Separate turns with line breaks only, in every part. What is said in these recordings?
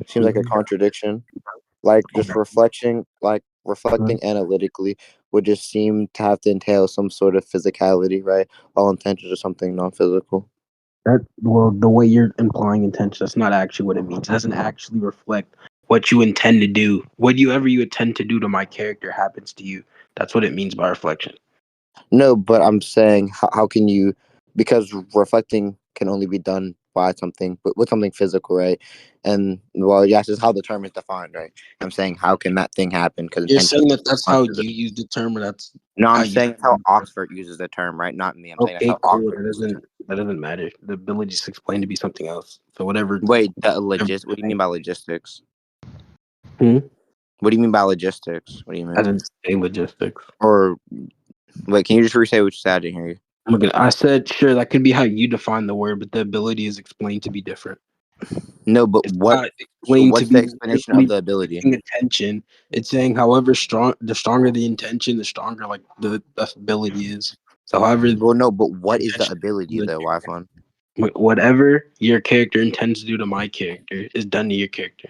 Seems like a contradiction. Like just reflecting analytically would just seem to have to entail some sort of physicality, right? All intentions are something non-physical.
The way you're implying intention, that's not actually what it means. It doesn't actually reflect what you intend to do. Whatever you intend to do to my character happens to you. That's what it means by reflection.
No, but I'm saying how can you, because reflecting can only be done by something, but with something physical, right? And well, yes, is how the term is defined, right? I'm saying how can that thing happen? Because
You're saying that that's how you use the term, or that's
no,
how
I'm
you.
saying how Oxford uses the term, right? Not me. I'm saying that's
Okay,
how
cool.
Oxford uses the term.
That doesn't matter. The ability is explained to be something else. So whatever.
Wait, what do you mean by logistics?
Hmm?
What do you mean by logistics? What do you
I
mean?
didn't say logistics.
Or wait, can you just re-say what you said? I didn't hear you.
I said sure that could be how you define the word, but the ability is explained to be different.
No, but
It's
what?
not
So
explained to
what's the
be
explanation of the ability?
intention. It's saying however strong, the stronger the intention, the stronger like the ability is. So however,
Well, no, but what is the ability though, Whyfun?
whatever your character intends to do to my character is done to your character.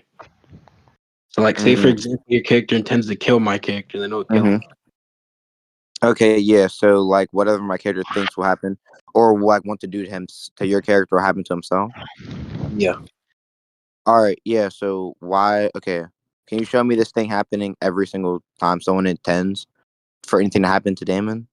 So like, say for example, your character intends to kill my character, then it'll kill him.
Okay, yeah. So like, whatever my character thinks will happen, or what I want to do to him, to your character, will happen to himself.
Yeah.
All right, yeah. So why? Okay, can you show me this thing happening every single time someone intends for anything to happen to Daemon?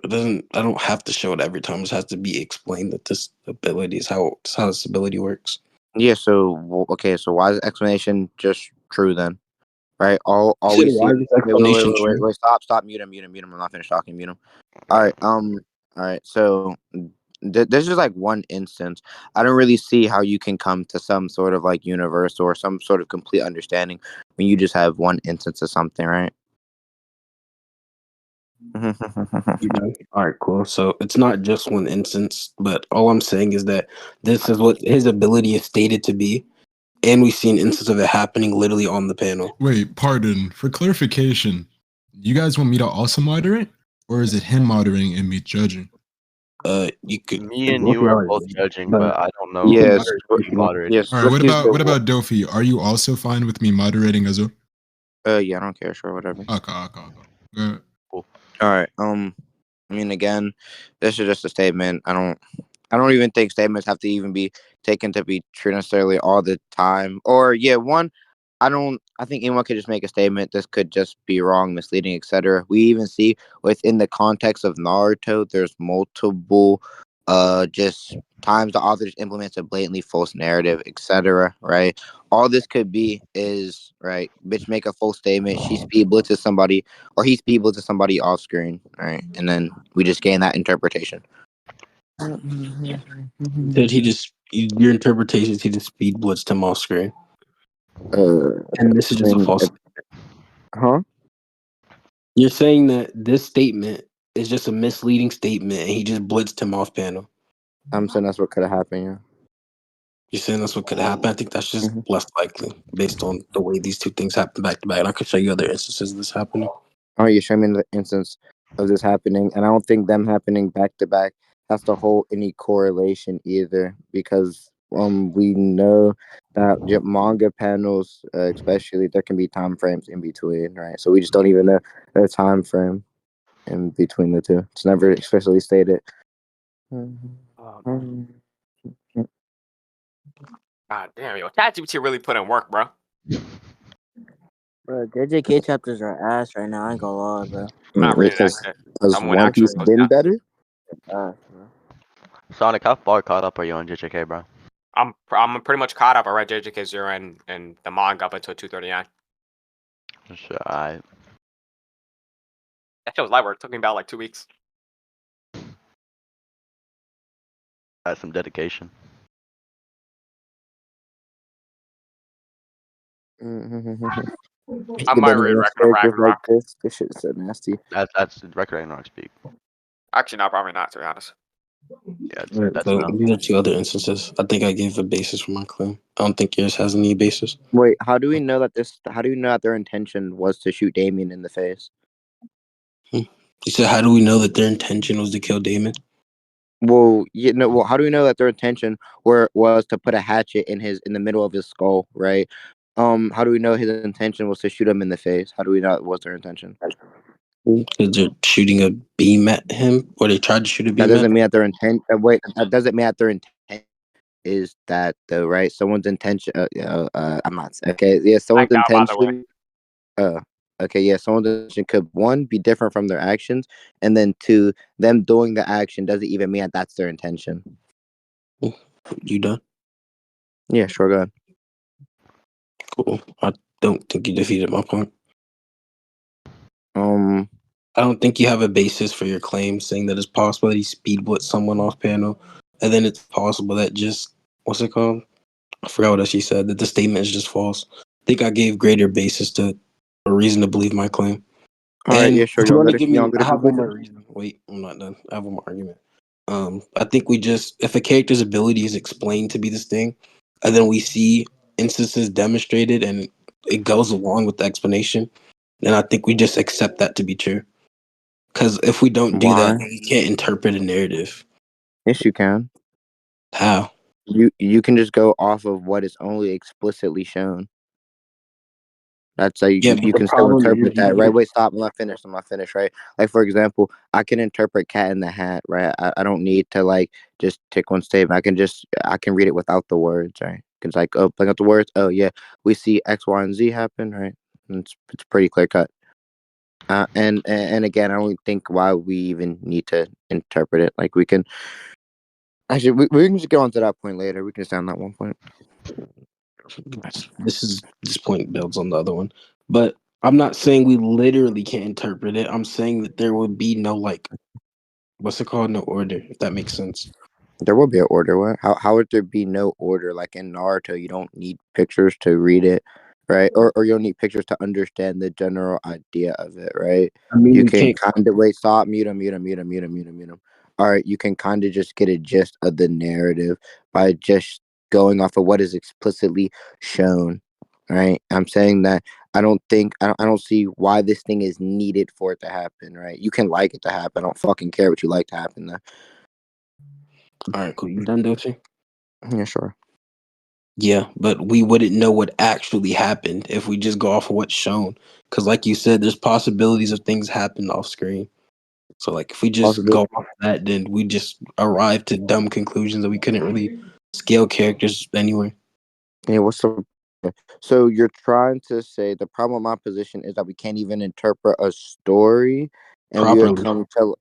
It doesn't. I don't have to show it every time. It just has to be explained that this ability is how this ability works.
Yeah. So okay. So why is the explanation just true then? Right. All
You
we
said,
see.
why is this explanation true?
Wait. Stop. Mute him. I'm not finished talking. Mute him. All right. All right. So this is like one instance. I don't really see how you can come to some sort of like universal or some sort of complete understanding when you just have one instance of something, right?
All right, cool. So it's not just one instance, but all I'm saying is that this is what his ability is stated to be, and we see an instance of it happening literally on the panel.
Wait, pardon. For clarification, you guys want me to also moderate, or is it him moderating and me judging?
You could.
Me and you are both judging, but I don't know.
Yes.
Yes. All right. What about Dofi? Are you also fine with me moderating as well?
Yeah, I don't care. Sure, whatever.
Okay. Good.
Cool.
All right. I mean, again, this is just a statement. I don't even think statements have to even be taken to be true necessarily all the time. Or yeah, one, I think anyone could just make a statement. This could just be wrong, misleading, etc. We even see within the context of Naruto, there's multiple just times the author just implements a blatantly false narrative, etc. Right? All this could be is right, bitch make a false statement, she speed blitzes somebody, or he speed blitzes somebody off screen, right? And then we just gain that interpretation.
Did he just your interpretation is he just speed blitzed him off screen? And this is just a false.
Huh?
You're saying that this statement is just a misleading statement, and he just blitzed him off panel.
I'm saying that's what could have happened. Yeah.
You're saying that's what could happen. I think that's just less likely based on the way these two things happen back to back. And I could show you other instances of this happening.
Oh, you show me the instance of this happening, and I don't think them happening back to back has to hold any correlation either, because we know that manga panels, especially, there can be time frames in between, right? So we just don't even know the time frame in between the two. It's never especially stated.
God damn, yo, ChatGPT really put in work, bro.
Bro, JJK chapters are ass right now. I ain't gonna lie, bro.
Not reading that shit.
Has One Piece been better?
Sonic, how far caught up are you on JJK, bro?
I'm pretty much caught up. I read JJK 0 and the manga up until 239.
Sure, alright.
That shit was light work. It took me about like 2 weeks.
That's some dedication.
I might read Record of Ragnarok.
This shit's so nasty.
That's Record Ragnarok speak.
Actually, no, probably not, to be honest.
Yeah,
that's these are two other instances. I think I gave a basis for my claim. I don't think yours has any basis.
Wait, how do we know that their intention was to shoot Daemon in the face?
You said, how do we know that their intention was to kill Daemon?
Well, well, how do we know that their intention was to put a hatchet in the middle of his skull, right? How do we know his intention was to shoot him in the face? How do we know it was their intention?
Because they're shooting a beam at him, or they tried to shoot a
That
beam at
doesn't
him.
mean that their intent. Wait, that doesn't mean that their intent is that though, right? Someone's intention. I'm not okay. Yeah, someone's
Like that, by the way.
intention. Uh, okay, yeah, someone's intention could one be different from their actions, and then two, them doing the action doesn't even mean that that's their intention.
You done?
Yeah, sure, go ahead.
Cool. I don't think you defeated my point.
Um,
I don't think you have a basis for your claim saying that it's possible that he speed blitzed someone off panel, and then it's possible that just what's it called? I forgot what else she said. That the statement is just false. I think I gave greater basis to a reason to believe my claim.
all right,
And
yeah, sure.
if you want to
You
give me,
want to go
I
to
have one
conclusion?
more reason. Wait, I'm not done. I have one more argument. I think we just, if a character's ability is explained to be this thing, and then we see instances demonstrated and it goes along with the explanation, then I think we just accept that to be true. Because if we don't do that,
Why?
then we can't interpret a narrative.
Yes, you can.
How?
You can just go off of what is only explicitly shown. That's how
Yeah, but
you
the
can still
problem is
interpret
you
that, right?
can't.
Wait, stop. I'm not finished. Right? Like, for example, I can interpret Cat in the Hat, right? I don't need to, like, just take one statement. I can read it without the words, right? It's like, oh, bring up the words. Oh, yeah, we see X, Y, and Z happen, right? And it's pretty clear cut. And again, I don't think why we even need to interpret it. Like, we can actually, we can just get on to that point later. We can stay on that one point.
This point builds on the other one, but I'm not saying we literally can't interpret it. I'm saying that there would be no like, what's it called, no order, if that makes sense.
There will be an order. What? How would there be no order? Like in Naruto, you don't need pictures to read it, right? Or you don't need pictures to understand the general idea of it, right?
I mean,
You
we
can
can't.
kind of wait, stop, mute him. All right, you can kind of just get a gist of the narrative by just going off of what is explicitly shown, right? I'm saying that I don't see why this thing is needed for it to happen, right? You can like it to happen. I don't fucking care what you like to happen though.
All right, cool. You done, Dochi?
Yeah, sure.
Yeah, but we wouldn't know what actually happened if we just go off of what's shown. Because, like you said, there's possibilities of things happen off screen. So, like, if we just
Possible.
go off that, then we just arrive to dumb conclusions that we couldn't really scale characters anywhere.
Yeah, what's the so you're trying to say the problem with my position is that we can't even interpret a story and we would
Properly.
come to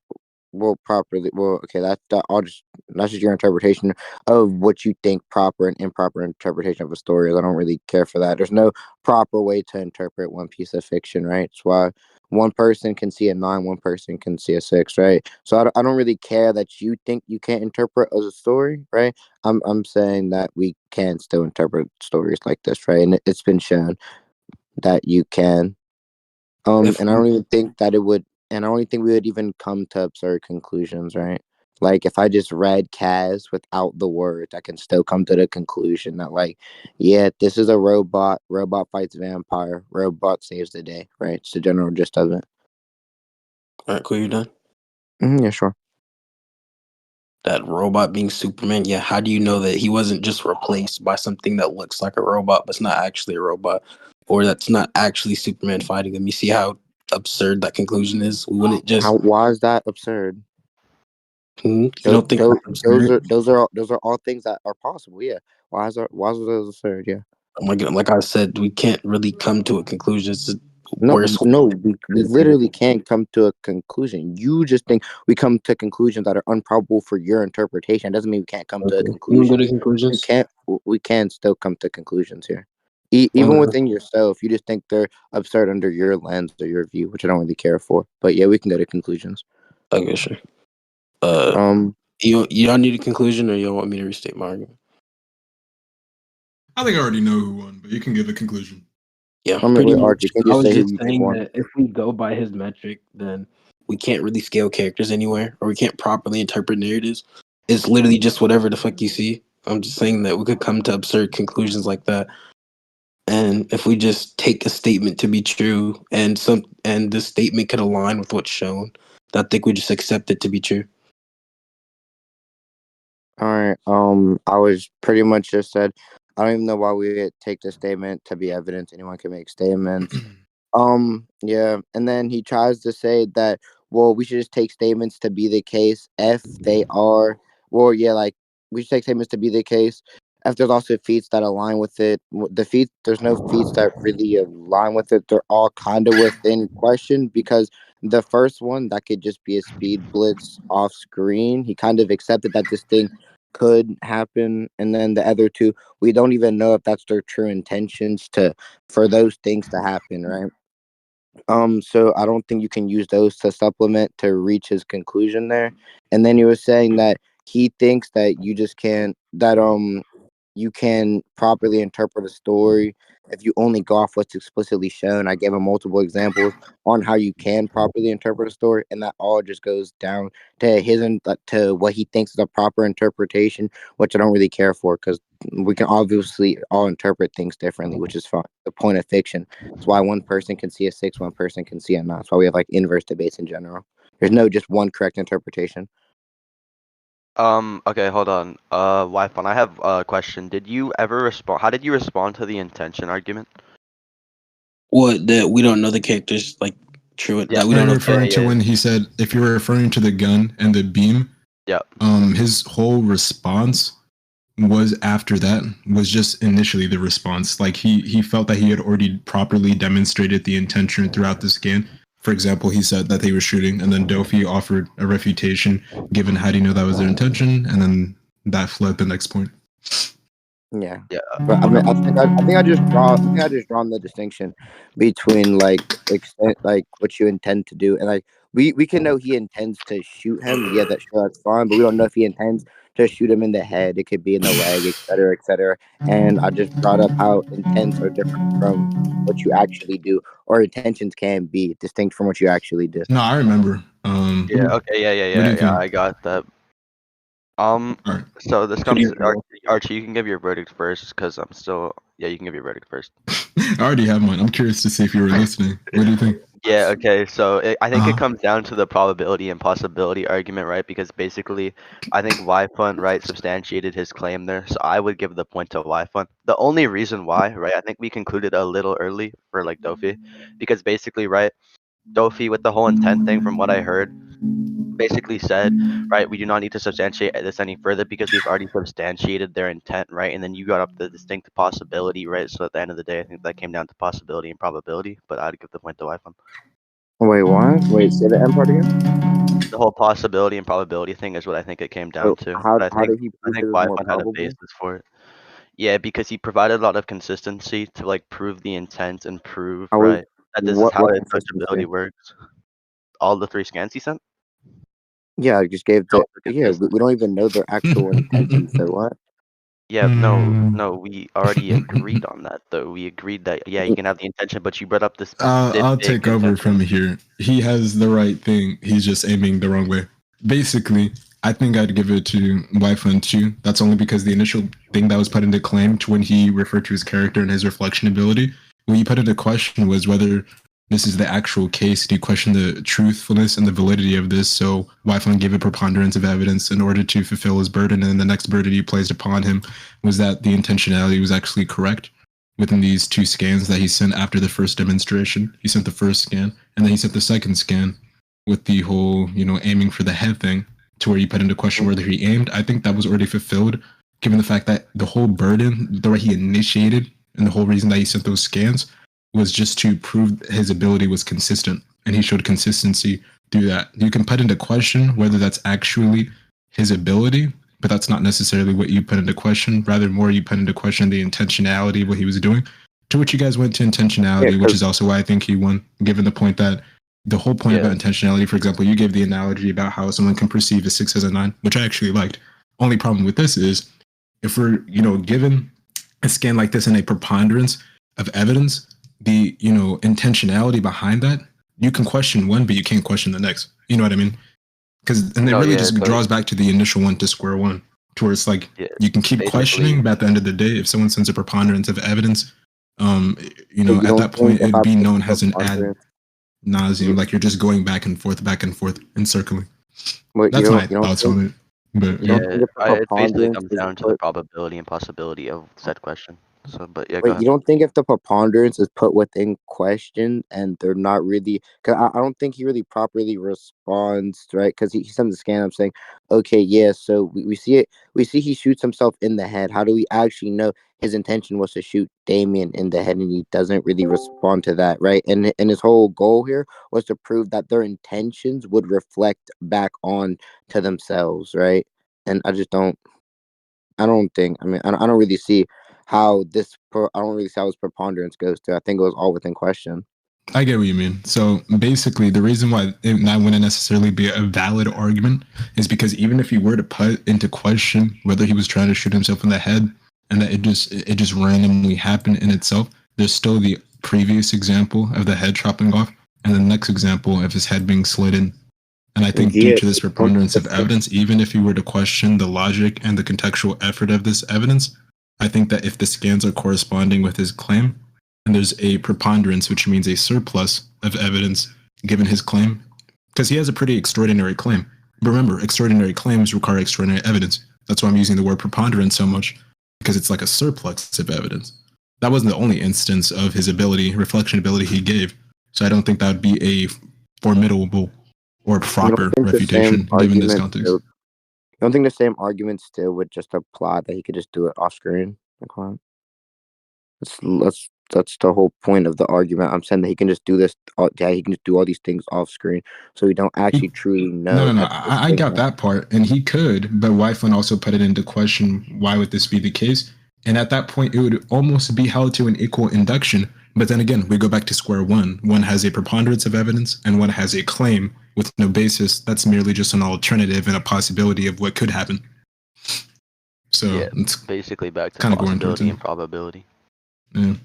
properly. Well, okay, that's just your interpretation of what you think proper and improper interpretation of a story is. I don't really care for that. There's no proper way to interpret one piece of fiction, right? It's why one person can see a 9, one person can see a 6, right? So I don't really care that you think you can't interpret as a story, right? I'm saying that we can still interpret stories like this, right? And it's been shown that you can.
If
And I don't even think that it would, and I don't even think we would even come to absurd conclusions, right? Like if I just read Kaz without the words, I can still come to the conclusion that, like, yeah, this is a robot. Robot fights vampire. Robot saves the day, right? It's the general gist of it.
all right, cool, you done?
Yeah, sure.
That robot being Superman, yeah, how do you know that he wasn't just replaced by something that looks like a robot but it's not actually a robot? Or that's not actually Superman fighting him? You see how absurd that conclusion is? We wouldn't just.
Why is that absurd?
You don't think that's absurd?
Those are all things that are possible. Yeah. Why is those absurd? Yeah.
Like I said, we can't really come to a conclusion. It's the
No,
worst.
we literally can't come to a conclusion. You just think we come to conclusions that are unprobable for your interpretation. It doesn't mean we can't come to a
Okay. You don't go
conclusion.
to conclusions?
We can still come to conclusions here. Even
Okay.
within yourself, you just think they're absurd under your lens or your view, which I don't really care for. But yeah, we can go to conclusions.
Okay, sure.
Um,
You don't need a conclusion, or you don't want me to restate my argument?
I think I already know who won, but you can give a conclusion.
Yeah,
I mean,
pretty
wait,
much.
Archie, can
I
you
was
say who
just
you think
saying
won?
that if we go by his metric, then we can't really scale characters anywhere, or we can't properly interpret narratives. It's literally just whatever the fuck you see. I'm just saying that we could come to absurd conclusions like that. And if we just take a statement to be true, and the statement could align with what's shown, I think we just accept it to be true.
All right. I was pretty much just said, I don't even know why we take the statement to be evidence. Anyone can make statements. Yeah. And then he tries to say that, well, we should just take statements to be the case if they are, well, yeah, like we should take statements to be the case if there's also feats that align with it. There's no feats that really align with it. They're all kind of within question because the first one, that could just be a speed blitz off screen. He kind of accepted that this thing could happen. And then the other two, we don't even know if that's their true intentions for those things to happen, right? So I don't think you can use those to supplement to reach his conclusion there. And then he was saying that he thinks that you just can't that you can properly interpret a story if you only go off what's explicitly shown. I gave him multiple examples on how you can properly interpret a story, and that all just goes down to to what he thinks is a proper interpretation, which I don't really care for because we can obviously all interpret things differently, which is fine. The point of fiction. That's why one person can see a 6, one person can see a 9. That's why we have like inverse debates in general. There's no just one correct interpretation.
Okay, hold on. Whyfun, I have a question. Did you ever respond? How did you respond to the intention argument?
What, that we don't know the characters like true?
Yeah.
That we
Are
don't
you
know.
referring to
yeah.
when he said, if you were referring to the gun and the beam,
Yeah.
his whole response was after that was just initially the response. Like he felt that he had already properly demonstrated the intention throughout the scan. For example, he said that they were shooting, and then Dofi offered a refutation, given how do you know that was their intention, and then that fled the next point.
Yeah.
Yeah.
But I mean, I think I just drawn the distinction between like extent, like what you intend to do, and like we can know he intends to shoot him. Yeah, that's fine, but we don't know if he intends to shoot him in the head. It could be in the leg, etc., etc. And I just brought up how intents are different from what you actually do, or intentions can be distinct from what you actually do.
No, I remember.
Yeah. Okay.
What do you
Yeah.
think?
I got that.
All right.
So this
Who do
comes
you-
Archie. You can give your verdict first, because I'm still. Yeah, you can give your verdict first.
I already have mine. I'm curious to see if you were listening. What do you think?
Yeah. Okay. So I think it
Uh-huh.
comes down to the probability and possibility argument, right? Because basically, I think Whyfun, right, substantiated his claim there. So I would give the point to Whyfun. The only reason why, right? I think we concluded a little early for like Dofi, because basically, right, Dofi with the whole intent thing, from what I heard, basically said, right, we do not need to substantiate this any further because we've already substantiated their intent, right? And then you got up the distinct possibility, right? So at the end of the day, I think that came down to possibility and probability, but I'd give the point to Whyfun.
Wait, what? Wait, say the end part again.
The whole possibility and probability thing is what I think it came down
So
to.
how
But
did he
I
prove it
think
was more
Whyfun had a
probable?
basis for it. Yeah, because he provided a lot of consistency to like prove the intent and prove,
How
right, that this is how
what
the
consistency?
intelligibility works. All the 3 scans he sent.
Yeah, I just gave
They're
the
also
yeah. We
consistent.
don't even know their actual intentions. So what?
Yeah, no, we already agreed on that though. We agreed that yeah, he can have the intention, but you brought up the
I'll
specific
take over from
intention.
here. He has the right thing. He's just aiming the wrong way. Basically, I think I'd give it to Whyfun too. That's only because the initial thing that was put into claim to when he referred to his character and his reflection ability, what he put into question was whether this is the actual case. He questioned the truthfulness and the validity of this. So Whyfun gave a preponderance of evidence in order to fulfill his burden. And then the next burden he placed upon him was that the intentionality was actually correct within these 2 scans that he sent after the first demonstration. He sent the first scan, and then he sent the second scan with the whole, aiming for the head thing, to where he put into question whether he aimed. I think that was already fulfilled, given the fact that the whole burden, the way he initiated, and the whole reason that he sent those scans was just to prove his ability was consistent, and he showed consistency through that. You can put into question whether that's actually his ability, but that's not necessarily what you put into question. Rather, more you put into question the intentionality of what he was doing. To which you guys went to intentionality,
Yeah,
which is also why I think he won, given the point that the whole point
Yeah.
about intentionality, for example, you gave the analogy about how someone can perceive a 6 as a 9, which I actually liked. Only problem with this is if we're, given a scan like this and a preponderance of evidence, the, intentionality behind that, you can question one, but you can't question the next. You know what I mean? Because and it
No,
really
yeah,
just
but
draws back to the initial one to square one, to where it's like
yeah,
you can keep questioning,
basically,
but at the end of the day, if someone sends a preponderance of evidence,
you
at
don't
that point,
think if
it'd
I
be
put
known
the
as an ad
preponderance,
nauseum,
you,
like you're just going back and forth and circling.
what
That's my
you don't
thoughts
think
on it. But
You don't
Yeah,
think if the
it basically
preponderance
comes
is
down to the
put
probability and possibility of said question. So, but yeah, go
Wait,
ahead.
you don't think if the preponderance is put within question and they're not really, because I don't think he really properly responds, right? Because he sends a scan up saying, okay, yeah, so we see it, we see he shoots himself in the head. How do we actually know his intention was to shoot Damien in the head and he doesn't really respond to that, right? And his whole goal here was to prove that their intentions would reflect back on to themselves, right? And I don't think. I mean, I don't really see how I don't really see how his preponderance goes to. I think it was all within question.
I get what you mean. So basically, the reason why that wouldn't necessarily be a valid argument is because even if you were to put into question whether he was trying to shoot himself in the head and that it just randomly happened in itself, there's still the previous example of the head chopping off and the next example of his head being slit in. And I think due
Yeah,
to this preponderance of evidence, even if you were to question the logic and the contextual effort of this evidence, I think that if the scans are corresponding with his claim, and there's a preponderance, which means a surplus of evidence given his claim, because he has a pretty extraordinary claim. But remember, extraordinary claims require extraordinary evidence. That's why I'm using the word preponderance so much, because it's like a surplus of evidence. That wasn't the only instance of his reflection ability he gave. So I don't think that would be a formidable or
you don't
proper
think the same
refutation given this
argument
context.
still, you don't think the same argument still would just apply that he could just do it off screen? Like, what? That's the whole point of the argument. I'm saying that he can just do this. Yeah, he can just do all these things off screen, so we don't actually truly know.
No. I got that part, and he could, but Whyfun also put it into question. Why would this be the case? And at that point, it would almost be held to an equal induction. But then again, we go back to square one. One has a preponderance of evidence, and one has a claim with no basis. That's merely just an alternative and a possibility of what could happen. So
Yeah,
it's
basically back to
kind of going towards
possibility
it.
and probability.
Yeah.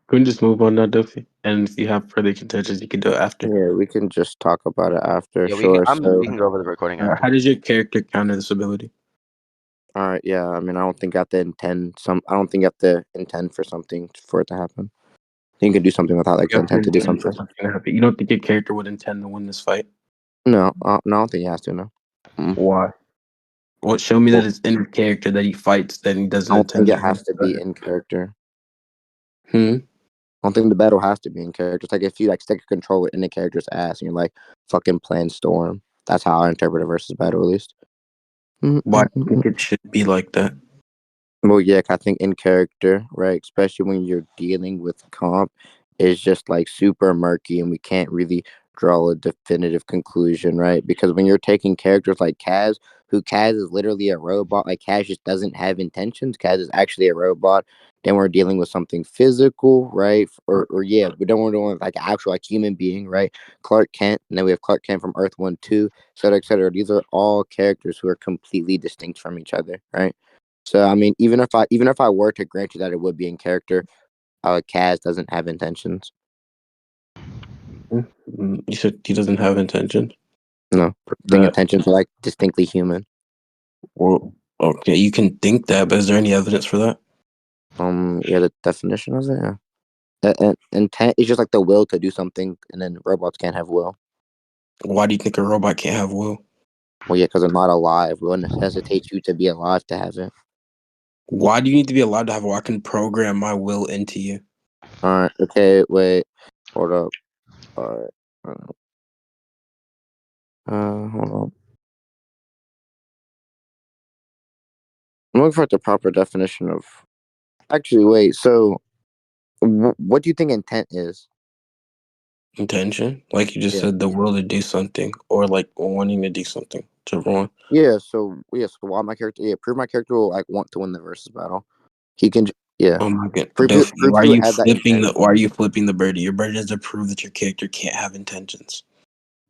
Can we just move on now, Duffy? And if you have further contentions, you can do it after.
Yeah, we can just talk about it after.
Yeah,
Sure. So,
we can go over the recording after.
How does your character counter this ability?
all right. Yeah. I mean, I don't think you have to intend I don't think you have to intend for something for it to happen. You can do something without like the intent to do something.
You don't think your character would intend to win this fight?
No, no, I don't think he has to. No.
Why? Well, show me that it's in the character that he fights that he doesn't
I don't
intend
think it
to.
has to be in character.
Hmm.
I don't think the battle has to be in character. It's like if you like stick a controller in the character's ass and you're like fucking playing Storm. That's how I interpret a versus battle, at least.
Why do you think it should be like that?
Well, yeah, I think in character, right, especially when you're dealing with comp, is just like super murky and we can't really draw a definitive conclusion, right? Because when you're taking characters like Kaz, who Kaz is literally a robot, like Kaz just doesn't have intentions. Kaz is actually a robot. Then we're dealing with something physical, right? Or yeah, but then we're dealing with like actual like human being, right? Clark Kent, and then we have Clark Kent from Earth 1-2, et cetera, et cetera. These are all characters who are completely distinct from each other, right? So I mean, even if I were to grant you that it would be in character, Kaz doesn't have intentions.
You said he doesn't have intention.
No, the intentions are like distinctly human.
Well, okay, you can think that, but is there any evidence for that?
Yeah, the definition of it. Yeah. Intent is just like the will to do something, and then robots can't have will.
Why do you think a robot can't have will?
Well, yeah, because they're not alive. Will necessitates you to be alive to have it.
Why do you need to be allowed to have will? I can program my will into you.
All right. Okay. Wait. Hold up. All right. Hold on. I'm looking for the proper definition of. Actually, wait. So, what do you think intent is?
Intention, like you just said, the will to do something, or like wanting to do something. Whichever one.
Yeah. So why my character? Yeah, prove my character will like want to win the versus battle. He can. Yeah.
Oh my god,
Prove
Duffy,
he would have that intent.
why are you flipping the birdie? Your birdie doesn't prove that your character can't have intentions.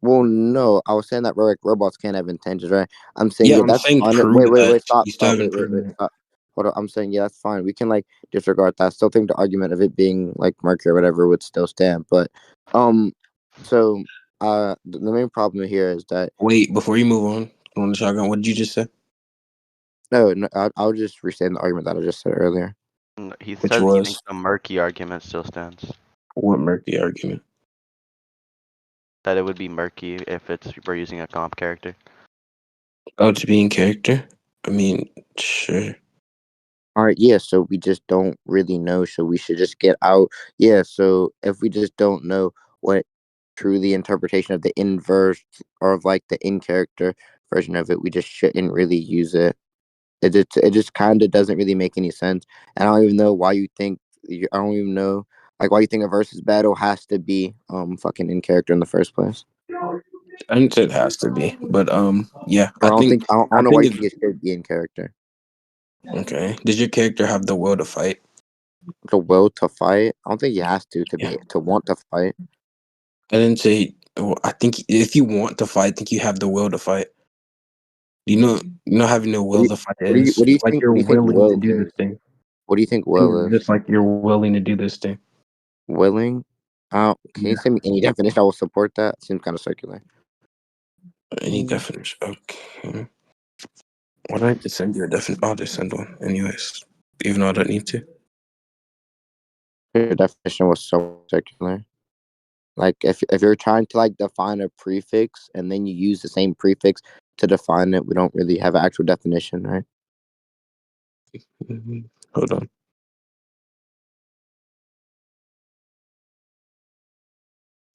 Well, no, I was saying that robots can't have intentions, right? I'm saying
Yeah,
yeah,
I'm
that's
saying
fine.
prove that.
Stop,
You still haven't
wait,
proven it.
stop. Hold on, I'm saying yeah, that's fine. We can like disregard that. I still think the argument of it being like Mercury or whatever would still stand, but so the main problem here is that
Wait, before you move on the shotgun, what did you just say?
no, I'll just restate the argument that I just said earlier.
He
Which
says he
was
thinks the murky argument still stands.
what murky argument?
That it would be murky if we're using a comp character.
Oh, to be in character? I mean, sure.
All right, yeah, so we just don't really know, so we should just get out. Yeah, so if we just don't know what truly interpretation of the inverse or of like the in character version of it, we just shouldn't really use it. It just kind of doesn't really make any sense. And I don't even know why you think I don't even know like why you think a versus battle has to be fucking in character in the first place.
I think it has to be, but yeah,
Or
I think
I
I
don't know why
think
you
it's
think it should be in character.
okay. Does your character have the will to fight?
The will to fight. I don't think he has to
Yeah.
be to want to fight.
I didn't say. Well, I think if you want to fight, I think you have the will to fight. Having the
What do
will
you
to fight is
what do you
like
think?
you're
What do you think
willing to
will
do
is?
this thing.
What do you think will is?
Just like you're willing to do this thing.
Willing? Can you
Yeah.
send me any definition? I will support that. Seems kind of circular.
Any definition? Okay. Why don't I just send you a definition? I'll just send one, anyways. Even though I don't need to.
Your definition was so circular. Like if you're trying to like define a prefix and then you use the same prefix to define it, we don't really have an actual definition, right?
Hold on.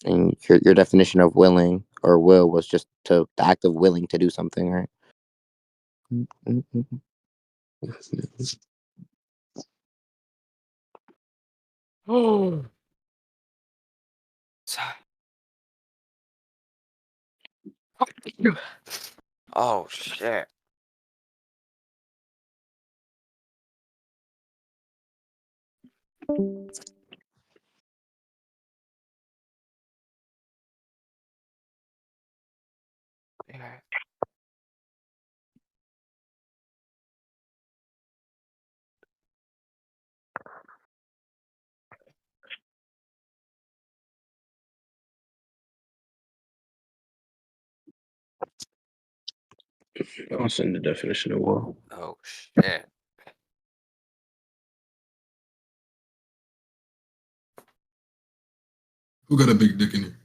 And your definition of willing or will was just the act of willing to do something, right?
Oh. Oh shit. Yeah.
I'll send the definition of will.
Oh shit.
Who got a big dick in here?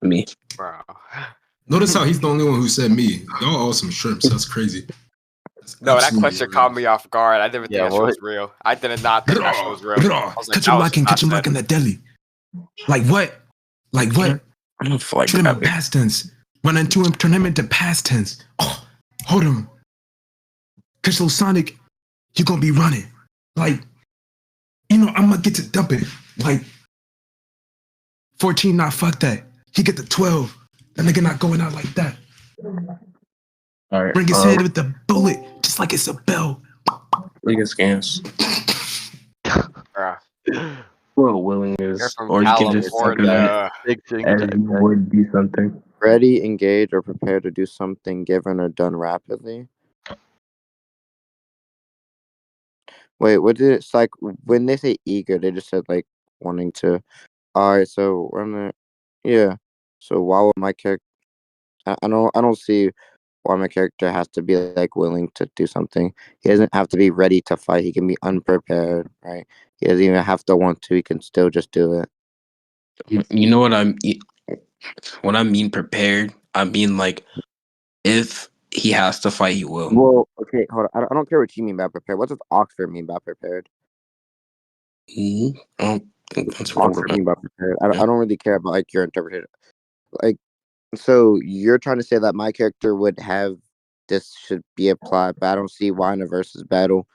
Me.
Bro.
Notice how he's the only one who said me. Y'all all some shrimps. That's crazy. That's
No, that
absolutely
question caught me off guard. I didn't think
Yeah,
that shit
what?
was real. I did not think that shit was real. I was like,
Catch
that
him
was
lacking,
not
catch him
said.
lacking that deli. Like what? Like what?
I don't feel like
Treat him in
grabbing.
past tense. Run into him, turn him into past tense. Oh, hold him. Cause so Sonic, you gonna be running. Like, I'm gonna get to dump it. Like 14, not fuck that. He get the 12. That nigga not going out like that.
All right.
Bring his head with the bullet, just like it's a bell.
Look at scans.
Bruh.
Well, willing
You're
is,
from
or you can just think of it
California.
Big thing.
as you would do something.
Ready, engage, or prepare to do something given or done rapidly. Wait, what did it's like when they say eager? They just said like wanting to. All right, so yeah. So why would my character? I don't see why my character has to be like willing to do something. He doesn't have to be ready to fight. He can be unprepared, right? He doesn't even have to want to. He can still just do it.
You know what when I mean prepared, I mean like if he has to fight, he will.
Well, okay, hold on. I don't care what you mean by prepared. What does Oxford mean by prepared?
I don't think that's what
Oxford mean by prepared. I don't really care about like your interpretation. Like, so you're trying to say that my character would have this should be applied, but I don't see why in a versus battle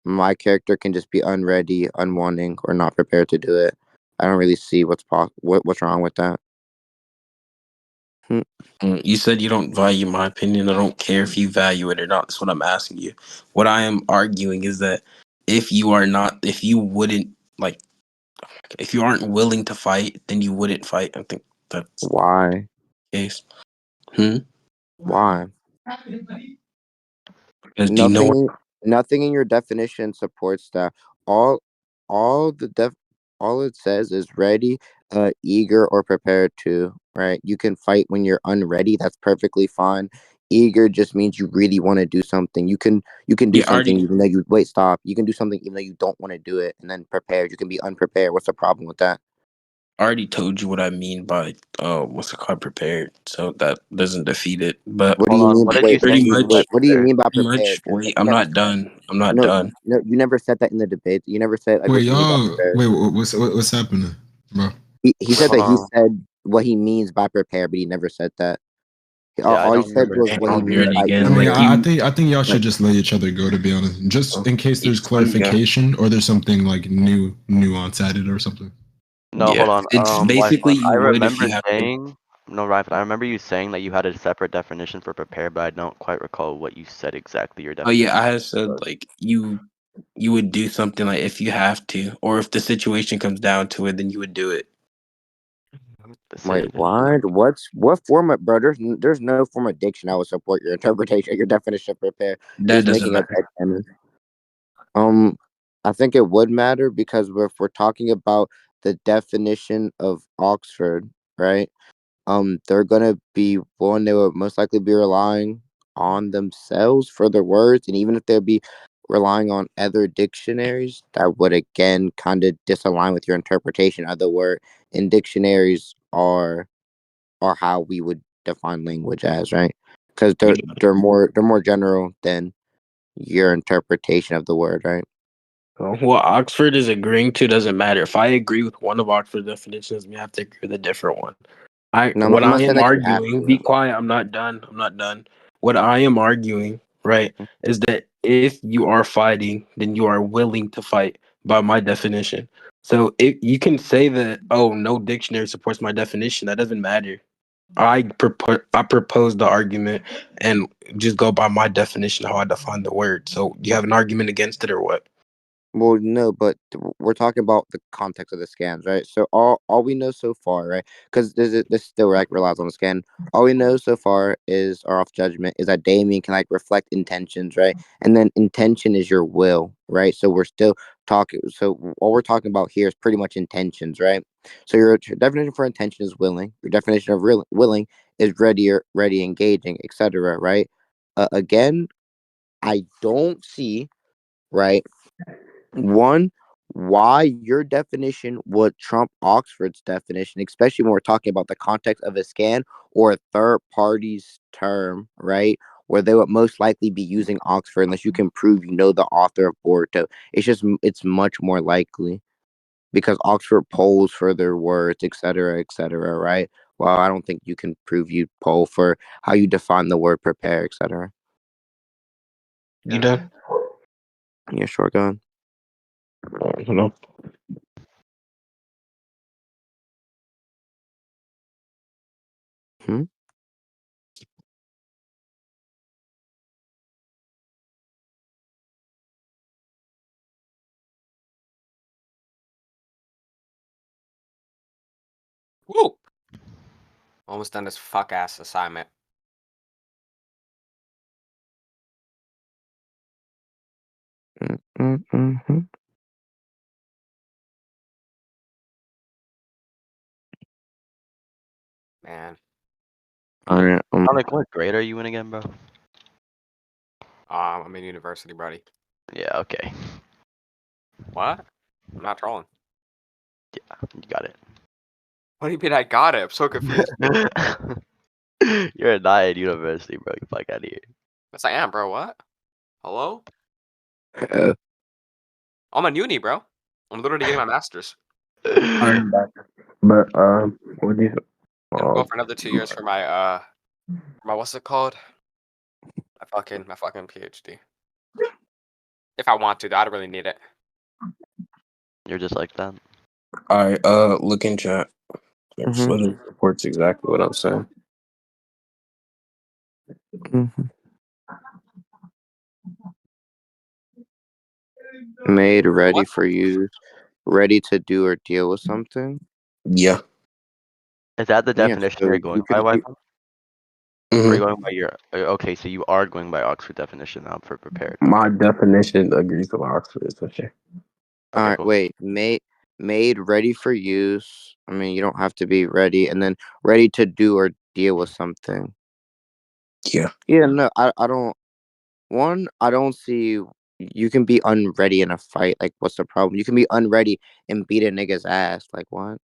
my character can just be unready, unwanting, or not prepared to do it. I don't really see what's wrong with that.
You said you don't value my opinion. I don't care if you value it or not. That's what I'm asking you. What I am arguing is that if you wouldn't like, if you aren't willing to fight, then you wouldn't fight. I think that's
Why?
the case.
Why?
Because do you know what?
Nothing in your definition supports that. All all the def all it says is ready, eager or prepared to, right? You can fight when you're unready. That's perfectly fine. Eager just means you really want to do something. You can do
Yeah,
something
already.
even though you wait, stop. You can do something even though you don't want to do it, and then prepared. You can be unprepared. What's the problem with that?
I already told you what I mean by what's it called, prepared. So that doesn't defeat it. But
What do
Hold
you
on.
mean?
What did you
Wait,
say
pretty
you mean by
much,
what do you
prepared?
mean by
pretty
prepared?
much.
'Cause
Wait,
you
I'm
never
not
said.
done. I'm not
No,
done.
no, you never said that in the debate. You never said like
Wait,
what you mean by
y'all.
prepared.
Wait, what's happening, bro?
He said
Hold
that he
on.
said what he means by prepared, but he never said that.
Yeah, I
All he
don't
said
remember
was
him
what he
I'll
saying
hear
means
it
that.
by
I
again.
mean,
Like
union.
you,
I think y'all should
like
just let each other go. To be honest, just in case there's
it's funny, yeah.
clarification or there's something like new nuance added or something.
No,
Yeah,
hold on.
it's
Whyfun,
basically
I
you would if
remember
you have to.
saying no, Ryfun. I remember you saying that you had a separate definition for prepare, but I don't quite recall what you said exactly. Your
Oh yeah,
definition.
I had said like you would do something like if you have to, or if the situation comes down to it, then you would do it.
Wait,
Decision.
what? What format, bro? There's no form of diction that would support your interpretation, your definition of prepare. You're
That
just
doesn't
making up
matter.
that canon. I think it would matter because if we're talking about the definition of Oxford, right? They're gonna be one. They would most likely be relying on themselves for their words, and even if they'd be relying on other dictionaries, that would again kind of disalign with your interpretation of the word. And dictionaries are how we would define language as, right? Because they're more general than your interpretation of the word, right?
What Oxford is agreeing to doesn't matter. If I agree with one of Oxford's definitions, we have to agree with a different one.
No,
What
I'm
I
not saying
am
that you have
arguing, be
to.
quiet, I'm not done. I'm not done. What I am arguing, right, is that if you are fighting, then you are willing to fight by my definition. So if you can say that, oh, no dictionary supports my definition, that doesn't matter. I propose the argument and just go by my definition how I define the word. So you have an argument against it or what?
Well, no, but we're talking about the context of the scans, right? So all we know so far, right? Because this still relies on the scan. All we know so far is our off judgment is that Damien can like reflect intentions, right? And then intention is your will, right? So we're still talking. So all we're talking about here is pretty much intentions, right? So your definition for intention is willing. Your definition of willing is ready, engaging, etc. Right? Again, I don't see, right, one, why your definition would trump Oxford's definition, especially when we're talking about the context of a scan or a third party's term, right? Where they would most likely be using Oxford unless you can prove you know the author of Boruto. It's much more likely because Oxford polls for their words, etc., right? Well, I don't think you can prove you poll for how you define the word prepare, etc.
You done?
Yeah, sure, go on.
Hold on.
Hmm?
Woo! Almost done this fuck ass assignment.
Mm-hmm.
Man.
All right.
Like, what grade are you in again, bro?
I'm in university, buddy.
Yeah, okay.
What? I'm not trolling.
Yeah, you got it.
What do you mean I got it? I'm so confused.
You're not at university, bro. You fuck out of here.
Yes, I am, bro. What? Hello?
Uh,
I'm in uni, bro. I'm literally getting my master's.
I'm back. But what do you?
And I'm going for another 2 years for my what's it called? My fucking PhD. If I want to, though, I don't really need it.
You're just like that.
All right. Look in chat.
Mhm.
So it supports exactly what I'm saying.
Mhm. Made ready
What?
for you, ready to do or deal with something.
Yeah.
Is that the
Yeah,
definition
so
you're
you
going by,
could.
Wi-Fi? Or are
Mhm.
you going by your? Okay, so you are going by Oxford definition now for prepared.
My
Okay.
definition agrees with Oxford for sure.
All
Okay,
right,
cool.
wait. Made ready for use. I mean, you don't have to be ready, and then ready to do or deal with something.
Yeah.
Yeah, no, I don't. One, I don't see. You can be unready in a fight. Like, what's the problem? You can be unready and beat a nigga's ass. Like, what?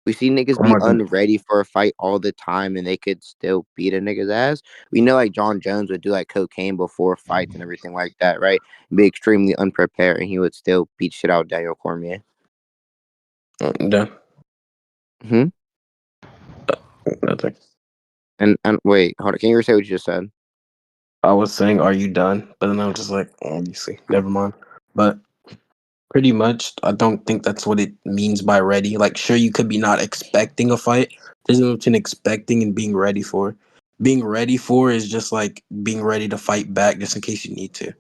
We see niggas
Oh
be
my God.
unready for a fight all the time, and they could still beat a nigga's ass. We know like John Jones would do like cocaine before fights and everything like that, right? Be extremely unprepared, and he would still beat shit out of Daniel Cormier.
Done.
Hmm.
Nothing.
And wait, hold on. Can you say what you just said?
I was saying, are you done? But then I was just like, obviously, never mind. But pretty much, I don't think that's what it means by ready. Like, sure, you could be not expecting a fight. There's no between expecting and being ready for. Being ready for is just like being ready to fight back just in case you need to.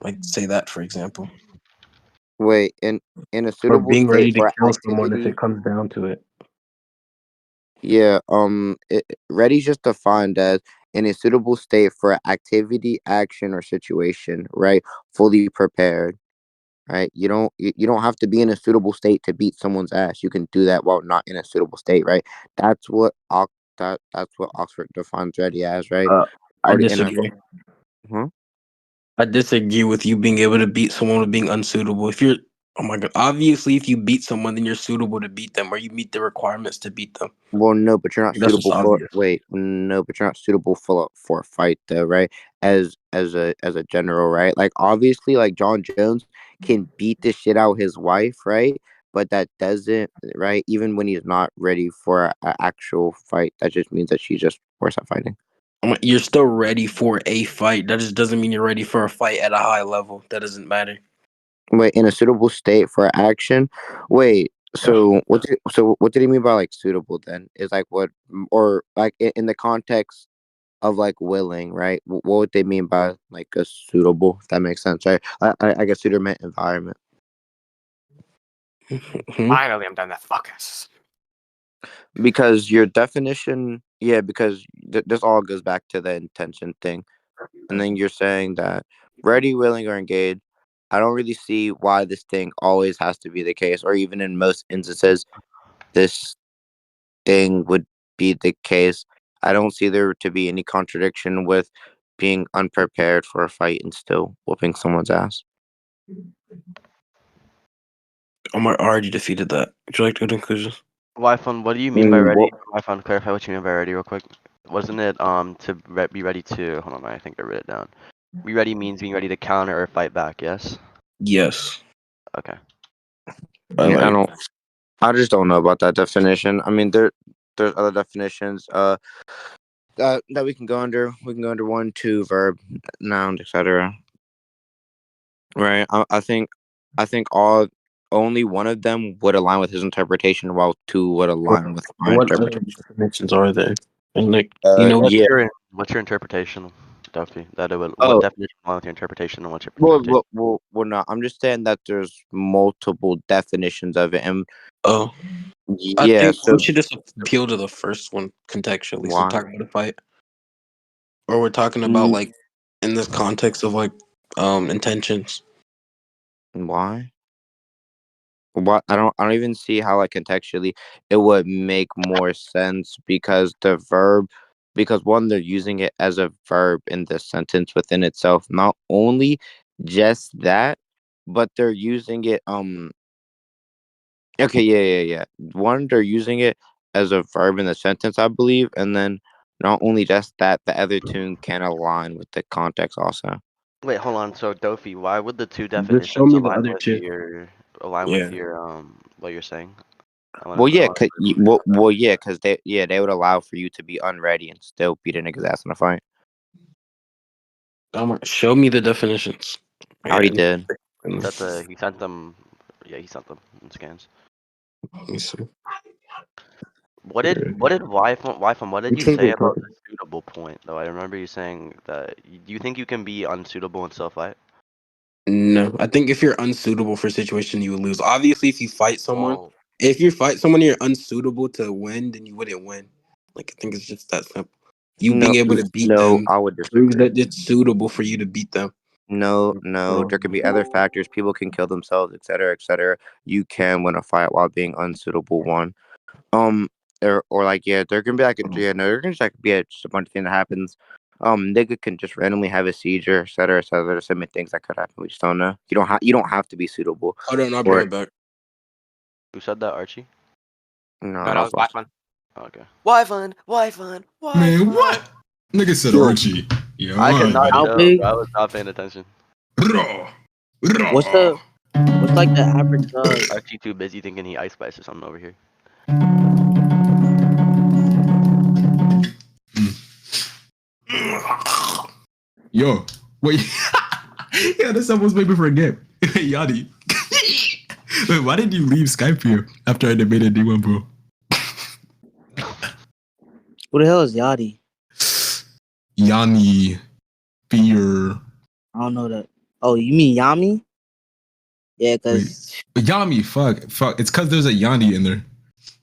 Like, say that, for example.
Wait, in a
Or
suitable
being ready
state
to
for
kill someone if
activity.
it comes down to it.
Yeah, ready's just defined as in a suitable state for activity, action, or situation, right? Fully prepared, right? You don't have to be in a suitable state to beat someone's ass. You can do that while not in a suitable state, right? That's what that's what Oxford defines ready as, right?
I
Already in a
disagree.
huh?
I disagree with you being able to beat someone with being unsuitable. If you're, oh my God, obviously, if you beat someone, then you're suitable to beat them, or you meet the requirements to beat them.
Well, no, but you're not
That's just
suitable for
obvious.
wait, no, but you're not suitable for a fight though, right? As a general, right? Like obviously like John Jones can beat the shit out his wife, right? But that doesn't right, even when he's not ready for an actual fight, that just means that she's just worse at fighting.
You're still ready for a fight. That just doesn't mean you're ready for a fight at a high level. That doesn't matter.
Wait, in a suitable state for action? Wait, so what did he mean by like suitable then? Is like what or like in the context of like willing, right? What would they mean by like a suitable? If that makes sense, right? I guess suitable environment
Finally, I'm done. That fuck ass.
because your definition, yeah, because this all goes back to the intention thing, and then you're saying that ready, willing, or engaged. I don't really see why this thing always has to be the case, or even in most instances, this thing would be the case. I don't see there to be any contradiction with being unprepared for a fight and still whooping someone's ass.
Already defeated that. Would you like to go to conclusions?
Whyfun, what do you mean by ready?
Well,
Whyfun, clarify what you mean by ready real quick. Wasn't it to be ready to? Hold on, I think I wrote it down. Be ready means being ready to counter or fight back. Yes.
Yes.
Okay.
yeah, I just don't know about that definition. I mean, there's other definitions. That we can go under. We can go under one, two, verb, noun, etc. Right. I think all only one of them would align with his interpretation, while two would align with my
What other
interpretation.
definitions are there? And like, you know,
What's
Yeah.
your interpretation, Duffy? What
Oh,
definition along with your interpretation and what's your interpretation?
no. I'm just saying that there's multiple definitions of it, and
oh, I
yeah.
think we
So
should just appeal to the first one contextually. So
why?
talk about a fight, or we're talking about
Mm,
like in this context of like intentions.
why? What I don't even see how like contextually it would make more sense because the verb because one they're using it as a verb in the sentence within itself. Not only just that, but they're using it okay, yeah. One they're using it as a verb in the sentence, I believe, and then not only just that, the other two can align with the context also.
Wait, hold on. So, Dofi, why would the two
Just show
definitions
me the other two.
align with
Yeah.
your what you're saying?
Well, yeah,
I
yeah, because they would allow for you to be unready and still beat a nigga's ass in a fight.
Show me the definitions.
I already did.
he sent them. Yeah, he sent them in scans.
Let me see.
What did you say about the suitable point though? I remember you saying that. Do you think you can be unsuitable in self fight?
No, I think if you're unsuitable for a situation, you would lose. Obviously, if you fight someone,
Whoa.
if you fight someone, you're unsuitable to win, then you wouldn't win. Like I think it's just that simple. You being able to beat
No,
them
I would
proves
disagree.
that it's suitable for you to beat them.
No. There can be other factors. People can kill themselves, etc., etc. You can win a fight while being unsuitable. One, um, or like yeah, there can be like there can just like be just a bunch of things that happens. Nigga can just randomly have a seizure, etc., etc. There's so many things that could happen. We just don't know. You don't have to be suitable.
Hold on, I'll bring
Or
it back.
Who said that, Archie?
No,
No, that was Whyfun.
Okay.
Whyfun.
Man, what? Nigga said
Yo.
Archie. Yo,
I could not
How
tell,
big?
bro. I was not paying attention.
Raw.
What's like the average
Archie too busy thinking he Ice Spice or something over here.
Yo, wait. Yeah, this almost made me forget. Yachty. Wait, why did you leave Skype here after I debated D1, bro?
Who the hell is Yachty?
Yanni. Fear.
I don't know that. Oh, you mean Yami? Yeah, cause
Yami, fuck. It's because there's a Yanni in there.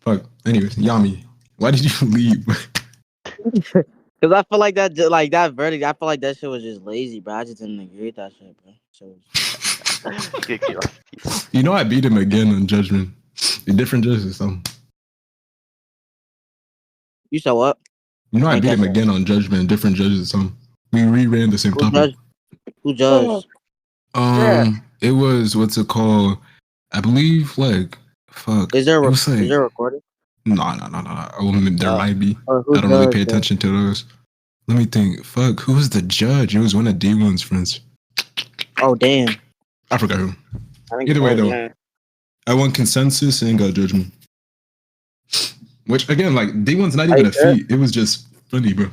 Fuck. Anyways, Yami. Why did you leave?
cause I feel like that verdict. I feel like that shit was just lazy, bro. I just didn't agree with that shit, bro. So
You know I beat him again on judgment. The different judges, so.
you said what?
You know I
Make
beat
that
him
sense.
again on judgment, different judges, so. We reran the same
Who
topic.
judged? Who judged?
It was, what's it called? I believe, like, fuck.
Is there
It was like,
is there a recording?
no. There might be.
Or who
I don't really pay
judged, bro?
attention to those. Let me think. Fuck, who was the judge? It was one of D1's friends.
Oh damn.
I forgot who.
I think
Either way,
oh,
though,
yeah.
I won consensus and got judgment. Which, again, like, D1's not even a feat. It was just funny, bro.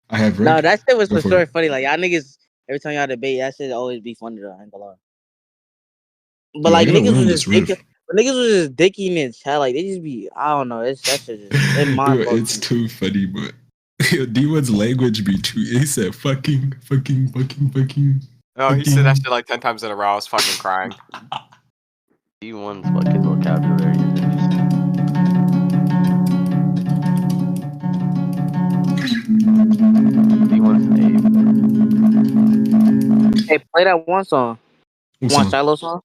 I have
No, that shit was
Go
for
for
sure
it.
funny. Like y'all niggas, every time y'all debate, that shit always be funny though. I ain't gonna lie. But
Yeah,
like
I gotta
niggas was
learn
just
this riff.
niggas was just dicking in chat. Like they just be, I don't know. That shit just it mind
Yo,
blows
it's
me.
too funny, but D1's language be too. He said fucking.
Oh, he said that shit like 10 times in a row. I was fucking crying.
D1's fucking vocabulary is interesting. D1's name.
Hey, play that one song.
What
One
song?
Shiloh song.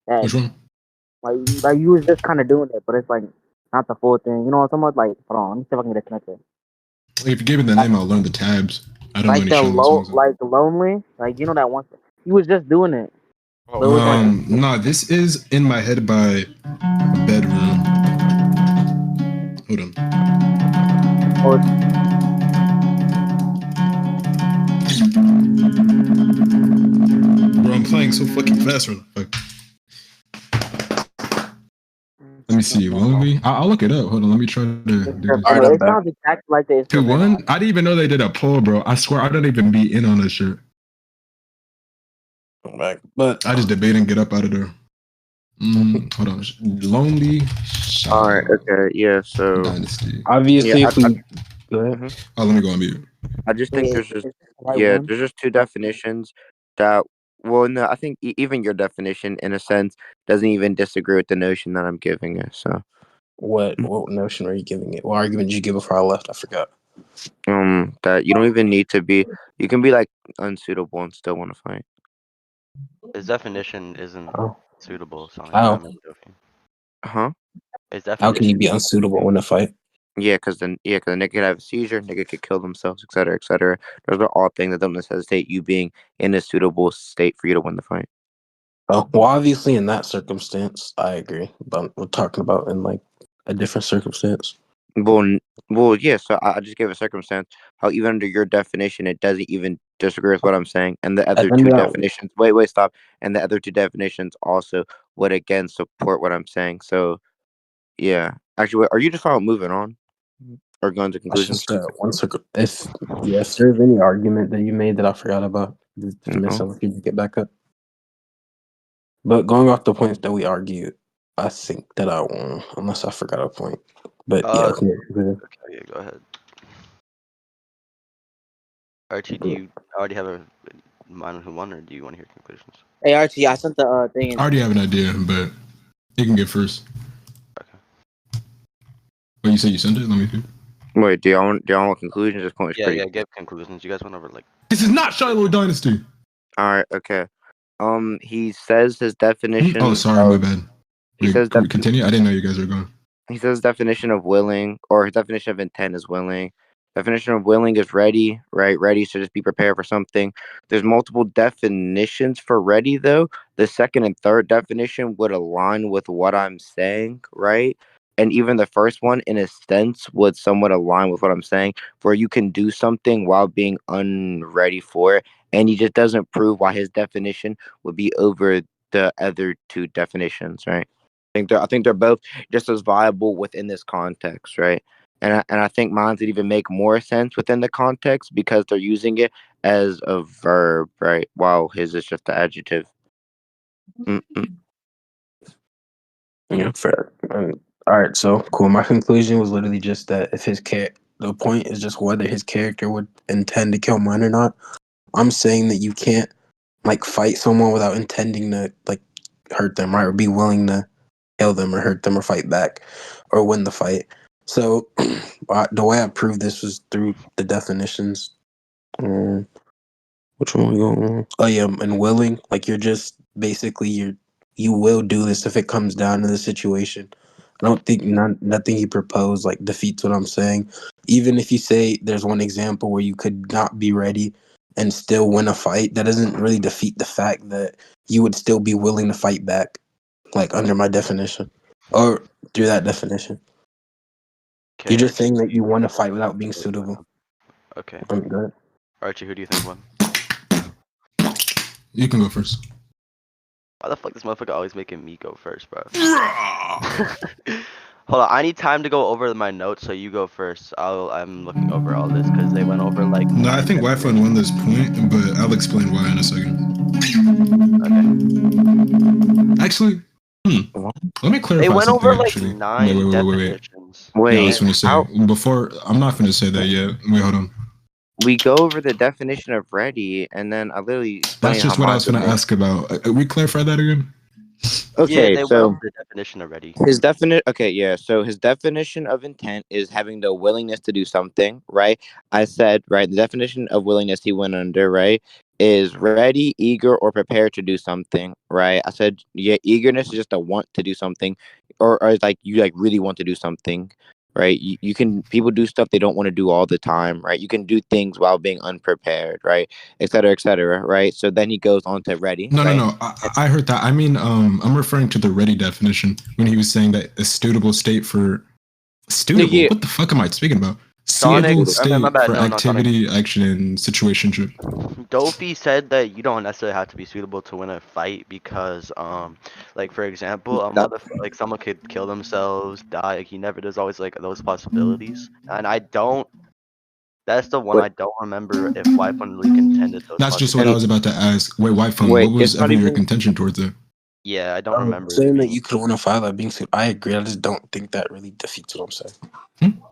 Yeah,
Which one?
like you was just kind of doing it, but it's like not the full thing. You know what I'm talking about? Like, hold on, let me see if I can get it connected.
If you give me the name, I'll learn the tabs. I don't know
Like
any
the
Shiloh songs.
like lonely, like you know that one. He was just doing it.
Oh,
So it was like,
No, this is In My Head by Bedroom. Hold on.
oh,
Bro, I'm playing so fucking fast right now. Fuck. Let me see. Lonely. I'll look it up. Hold on. Let me try to do this.
Alright, I'm
it
back.
sounds exactly like the
2-1. I didn't even know they did a poll, bro. I swear I don't even be in on this shit.
I'm back. But
I just debate and get up out of there. Hold on. Lonely.
All right. Okay. Yeah. So
Dynasty.
obviously,
Yeah,
if we go ahead.
Oh, let me go on mute.
I just think
Yeah,
there's just
it's the right
yeah,
one.
there's just two definitions that. Well, no, I think even your definition, in a sense, doesn't even disagree with the notion that I'm giving it. So,
What notion are you giving it? What argument did you give before I left? I forgot.
that you don't even need to be. You can be like unsuitable and still want to fight.
His definition isn't
Oh.
suitable, so
How?
I'm not joking.
Huh?
His
How can you
definition
be unsuitable in a fight?
Yeah, because the nigga could have a seizure, nigga could kill themselves, etc., etc. Those are all things that don't necessitate you being in a suitable state for you to win the fight.
Oh, well, obviously, in that circumstance, I agree. But we're talking about in like a different circumstance.
Well, yeah. So I just gave a circumstance how even under your definition, it doesn't even disagree with what I'm saying, and the other
then
two
that-
definitions. Wait, stop. And the other two definitions also would again support what I'm saying. So, yeah. Actually, wait, are you just about moving on or going to
That's
conclusions?
just one circle. If there's any argument that you made that I forgot about, just miss
No.
it. You can get back up. But going off the points that we argued, I think that I won, unless I forgot a point. But yeah,
Okay,
okay.
yeah, go ahead. Archie, do you already have a mind on who won, or do you want to hear conclusions?
Hey Archie, I sent the thing.
I already have an idea, but you can get first.
Okay.
Wait, you said you sent it? Let me see.
Wait, do y'all want conclusions? This point is
Yeah,
pretty.
give conclusions. You guys went over like.
This is not Shiloh Dynasty.
All right. Okay. He says his definition.
Oh, sorry, my bad.
He
Wait,
says
can we continue? I didn't know you guys were going.
He says definition of willing, or his definition of intent is willing. Definition of willing is ready, right? Ready, so just be prepared for something. There's multiple definitions for ready, though. The second and third definition would align with what I'm saying, right? And even the first one, in a sense, would somewhat align with what I'm saying, where you can do something while being unready for it. And he just doesn't prove why his definition would be over the other two definitions, right? I think they're both just as viable within this context, right? And I think mine would even make more sense within the context because they're using it as a verb, right? While his is just the adjective. Mm-mm.
Yeah, fair. All right, so cool. My conclusion was literally just that if the point is just whether his character would intend to kill mine or not. I'm saying that you can't like fight someone without intending to like hurt them, right? Or be willing to kill them or hurt them or fight back or win the fight. So the way I proved this was through the definitions. Which one we going? Oh yeah, and willing. Like you're just basically you will do this if it comes down to the situation. I don't think nothing you propose like defeats what I'm saying. Even if you say there's one example where you could not be ready and still win a fight, that doesn't really defeat the fact that you would still be willing to fight back, like under my definition or through that definition. You're just saying that you want to fight without being suitable.
Okay.
I'm good.
Archie, who do you think won?
You can go first.
Why the fuck this motherfucker always making me go first, bro? Hold on, I need time to go over my notes, so you go first. I'm looking over all this because they went over like.
No, I think Whyfun won this point, but I'll explain why in a second.
Okay.
Actually, let me clarify
They went
something.
over like
Actually,
9 definitions.
Yeah, I
Wait,
was gonna say before. I'm not gonna say that yet. Wait, hold on.
we go over the definition of ready, and then I literally explain
That's just
how
what I was
mine
gonna
would
ask about. We clarify that again.
Okay,
Yeah, they
so
went over the definition already.
his definite okay, yeah. So his definition of intent is having the willingness to do something, right? I said, right, the definition of willingness he went under, right, is ready, eager, or prepared to do something, right? I said, yeah, eagerness is just a want to do something, or it's like you like really want to do something, right? You can people do stuff they don't want to do all the time, right? You can do things while being unprepared, right? Et cetera, right? So then he goes on to ready.
No,
right?
no. I heard that. I mean, I'm referring to the ready definition when he was saying that a suitable state for suitable.
Yeah.
What the fuck am I speaking about?
Sonic,
Suitable
I
state
mean, my bad,
for
no, Sonic.
activity, action, and situationship.
Dofi said that you don't necessarily have to be suitable to win a fight because, like for example, like someone could kill themselves, die. Like, he never. There's always like those possibilities, and I don't. That's the one I don't remember if Whyfun really contended those.
That's just what I was about to ask. Wait, Whyfun,
Wait,
what was
it's not
ever your
even-
contention towards it?
Yeah, I don't remember.
Saying that you could win a fight by being suitable, I agree. I just don't think that really defeats what I'm saying.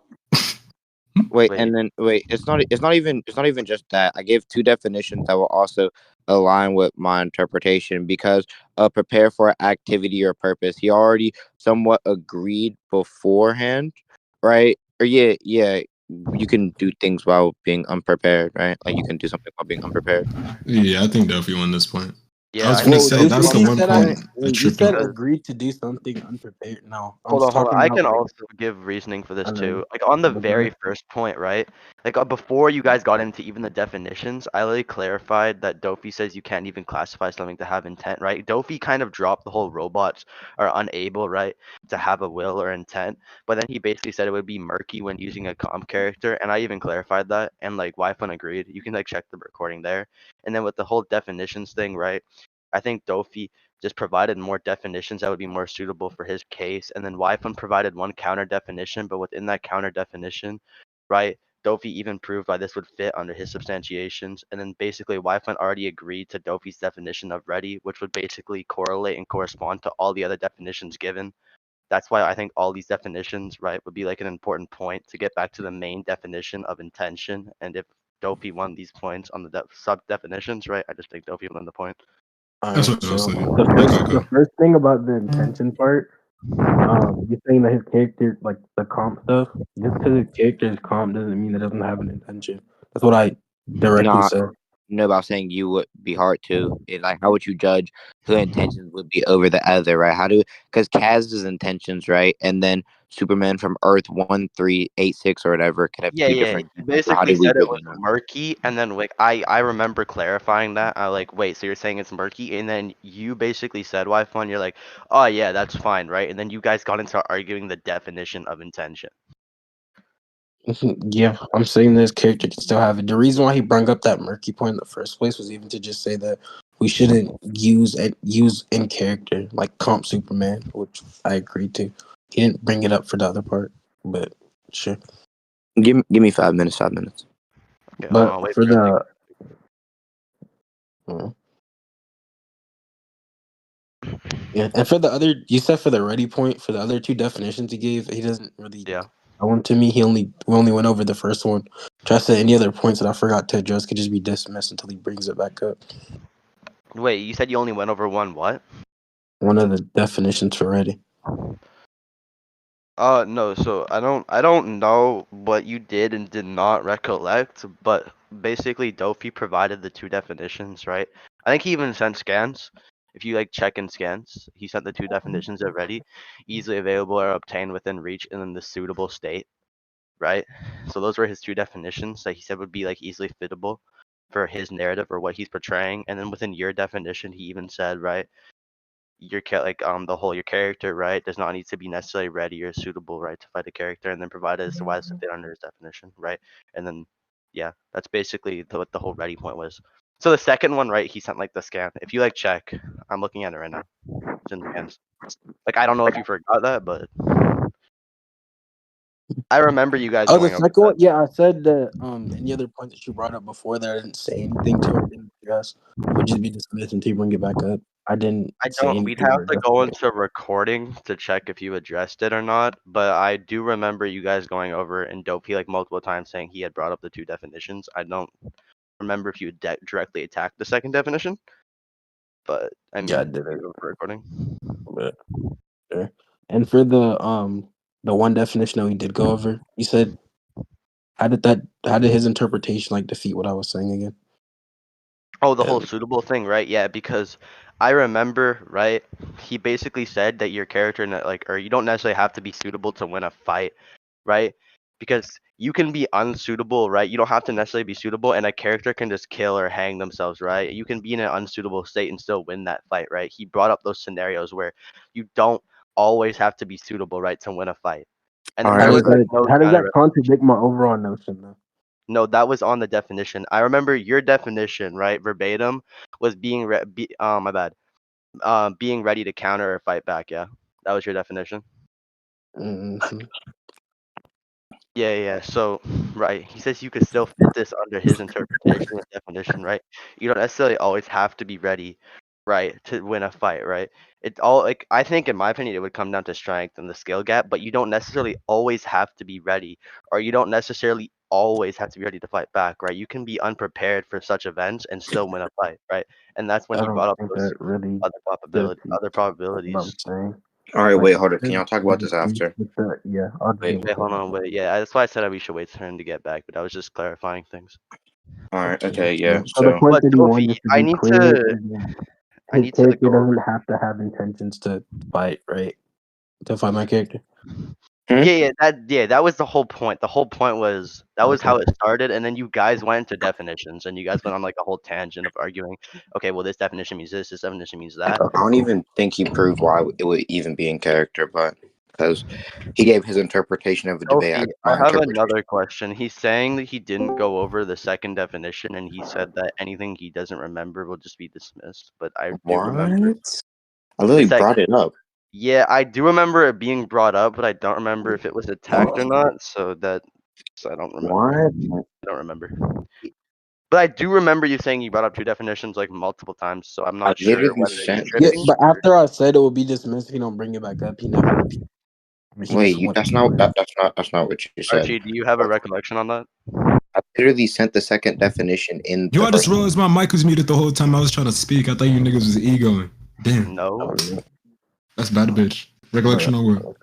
Wait, and then it's not even just that. I gave two definitions that will also align with my interpretation because prepare for activity or purpose. He already somewhat agreed beforehand, right? Or yeah, you can do things while being unprepared, right? Like you can do something while being unprepared.
Yeah, I think Duffy won this point.
Yeah,
I was gonna say that's the one point
When
that
you
tripped
said
up.
agreed to do something unprepared. No,
Hold on. I can also give reasoning for this
I know.
too. Like on the
But
very
go
first point, right? Like before you guys got into even the definitions, I really clarified that Dofi says you can't even classify something to have intent, right? Dofi kind of dropped the whole robots are unable, right, to have a will or intent. But then he basically said it would be murky when using a comp character, and I even clarified that, and like Whyfun agreed. You can like check the recording there. And then with the whole definitions thing, right? I think Dofi just provided more definitions that would be more suitable for his case. And then Whyfun provided one counter definition, but within that counter definition, right, Dofi even proved why this would fit under his substantiations. And then basically Whyfun already agreed to Dofi's definition of ready, which would basically correlate and correspond to all the other definitions given. That's why I think all these definitions, right, would be like an important point to get back to the main definition of intention. And if Dofi won these points on the sub definitions, right, I just think Dofi won the point.
That's what I was saying.
The first thing about the intention part, you're saying that his character, like the comp stuff, just because his character is comp doesn't mean it doesn't have an intention. That's what I directly said.
No, about saying you would be hard to. Like, how would you judge who intentions would be over the other, right? Because Kaz's intentions, right, and then Superman from Earth 1386 or whatever could have
Yeah,
two
yeah.
different.
He
How
basically
did we
said it
really
was
know?
murky, and then like I remember clarifying that. I like, wait, so you're saying it's murky, and then you basically said Whyfun. You're like, oh yeah, that's fine, right? And then you guys got into arguing the definition of intention.
Yeah, I'm saying this character can still have it. The reason why he brought up that murky point in the first place was even to just say that we shouldn't use in character like comp Superman, which I agree to. He didn't bring it up for the other part, but sure.
Give me 5 minutes. 5 minutes.
Okay, hold
But
on, wait
for
for it to-
yeah, and for the other, you said for the ready point for the other two definitions he gave, he doesn't really.
Yeah.
To me, we only went over the first one. Trust that any other points that I forgot to address could just be dismissed until he brings it back up.
Wait, you said you only went over one what?
One of the definitions for ready.
No, so I don't know what you did and did not recollect, but basically Dofi provided the two definitions, right? I think he even sent scans. If you like check in scans, he sent the two definitions already, easily available or obtained within reach and in the suitable state, right? So those were his two definitions that he said would be like easily fittable for his narrative or what he's portraying. And then within your definition, he even said, right, your your character, right, does not need to be necessarily ready or suitable, right, to fight a character, and then provided as to why it's fit under his definition, right? And then yeah, that's basically what the whole ready point was. So the second one, right, he sent like the scan. If you like check, I'm looking at it right now. It's in scans. Like I don't know if you forgot that, but I remember you guys
Oh, the
going over
second
that.
one, yeah, I said that. Any other point that you brought up before that, I didn't say anything to or didn't address would just be dismissed until you bring it back up. I didn't
I
say
don't. We'd
anything.
have to go into recording to check if you addressed it or not. But I do remember you guys going over and Dopey like multiple times saying he had brought up the two definitions. I don't remember if you directly attacked the second definition, but I mean,
Yeah, I did it.
recording.
But sure. And for the one definition that we did go over, you said how did his interpretation like defeat what I was saying again?
Oh, the whole suitable thing, right? Yeah, because I remember, right? He basically said that your character, or you don't necessarily have to be suitable to win a fight, right? Because you can be unsuitable, right? You don't have to necessarily be suitable, and a character can just kill or hang themselves, right? You can be in an unsuitable state and still win that fight, right? He brought up those scenarios where you don't always have to be suitable, right, to win a fight. And then
All
there
right,
was like no
how does that
counter.
contradict my overall notion though?
No, that was on the definition. I remember your definition, right, verbatim, was my bad. Being ready to counter or fight back. Yeah, that was your definition.
Mm-hmm.
Yeah. So, right, he says you could still fit this under his interpretation and definition, right? You don't necessarily always have to be ready, right, to win a fight, right? It's all like I think, in my opinion, it would come down to strength and the skill gap, but you don't necessarily always have to be ready, or you don't necessarily always have to be ready to fight back, right? You can be unprepared for such events and still win a fight, right? And that's when
I
he
don't
brought up
think
those
that really
other
what I'm
probabilities.
saying.
all right.
Like,
Wait, hold up. Can y'all talk about this after?
yeah, I'll just
Wait.
deal
Wait,
with
hold on, wait. Yeah, that's why I said we should wait for him to get back, but I was just clarifying things.
All right.
that.
Okay. Yeah.
So the
So
point
But
that he
Dofi,
wanted us to
I
be
need
clear
to
is that his character
go over.
doesn't have to have intentions to fight, right? To fight my character.
That was the whole point. The whole point was that was
Okay.
how it started, and then you guys went into definitions, and you guys went on like a whole tangent of arguing. Okay, well, this definition means this definition means that.
I don't even think he proved why it would even be in character, but because he gave his interpretation of a debate, I
Sophie,
gave
I
my
have
interpretation.
another question. He's saying that he didn't go over the second definition, and he said that anything he doesn't remember will just be dismissed. But I do remember
What? I literally
sec-
brought it up.
Yeah, I do remember it being brought up, but I don't remember if it was attacked or not. So I don't remember.
What?
I don't remember. But I do remember you saying you brought up two definitions like multiple times, so I'm
I
not sure
literally
whether he's
sent
Yeah,
tripping.
but after I said it would be dismissed if he don't bring it back up, he never repeated. He
Wait,
just went.
that's not what you said.
Archie, do you have a recollection on that?
I literally sent the second definition in.
Yo,
the
I just
first-
realized my mic was muted the whole time I was trying to speak. I thought you niggas was egoing. Damn,
No.
that's bad, bitch. Recollection on what?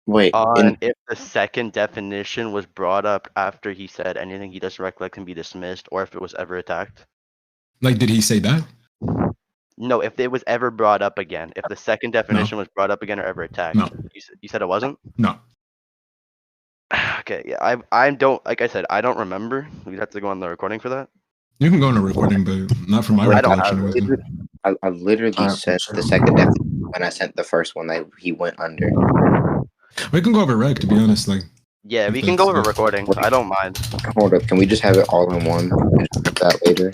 Wait,
On if the second definition was brought up after he said anything he doesn't recollect can be dismissed, or if it was ever attacked.
Like, did he say that?
No, if it was ever brought up again, if the second definition was brought up again or ever attacked.
No.
You said it wasn't?
No.
Okay, yeah, I don't like I said I don't remember. We'd have to go on the recording for that.
You can go on a recording, but not from my
Wait,
I don't
recollection.
have
It
it.
wasn't.
I literally
Alright,
sent
sure.
the second definition when I sent the first one that he went under.
We can go over rec, to be honest. Like,
Yeah,
if
we can
that's
go over
if,
recording. I don't mind.
Hold up, can we just have it all in one? And just put that later.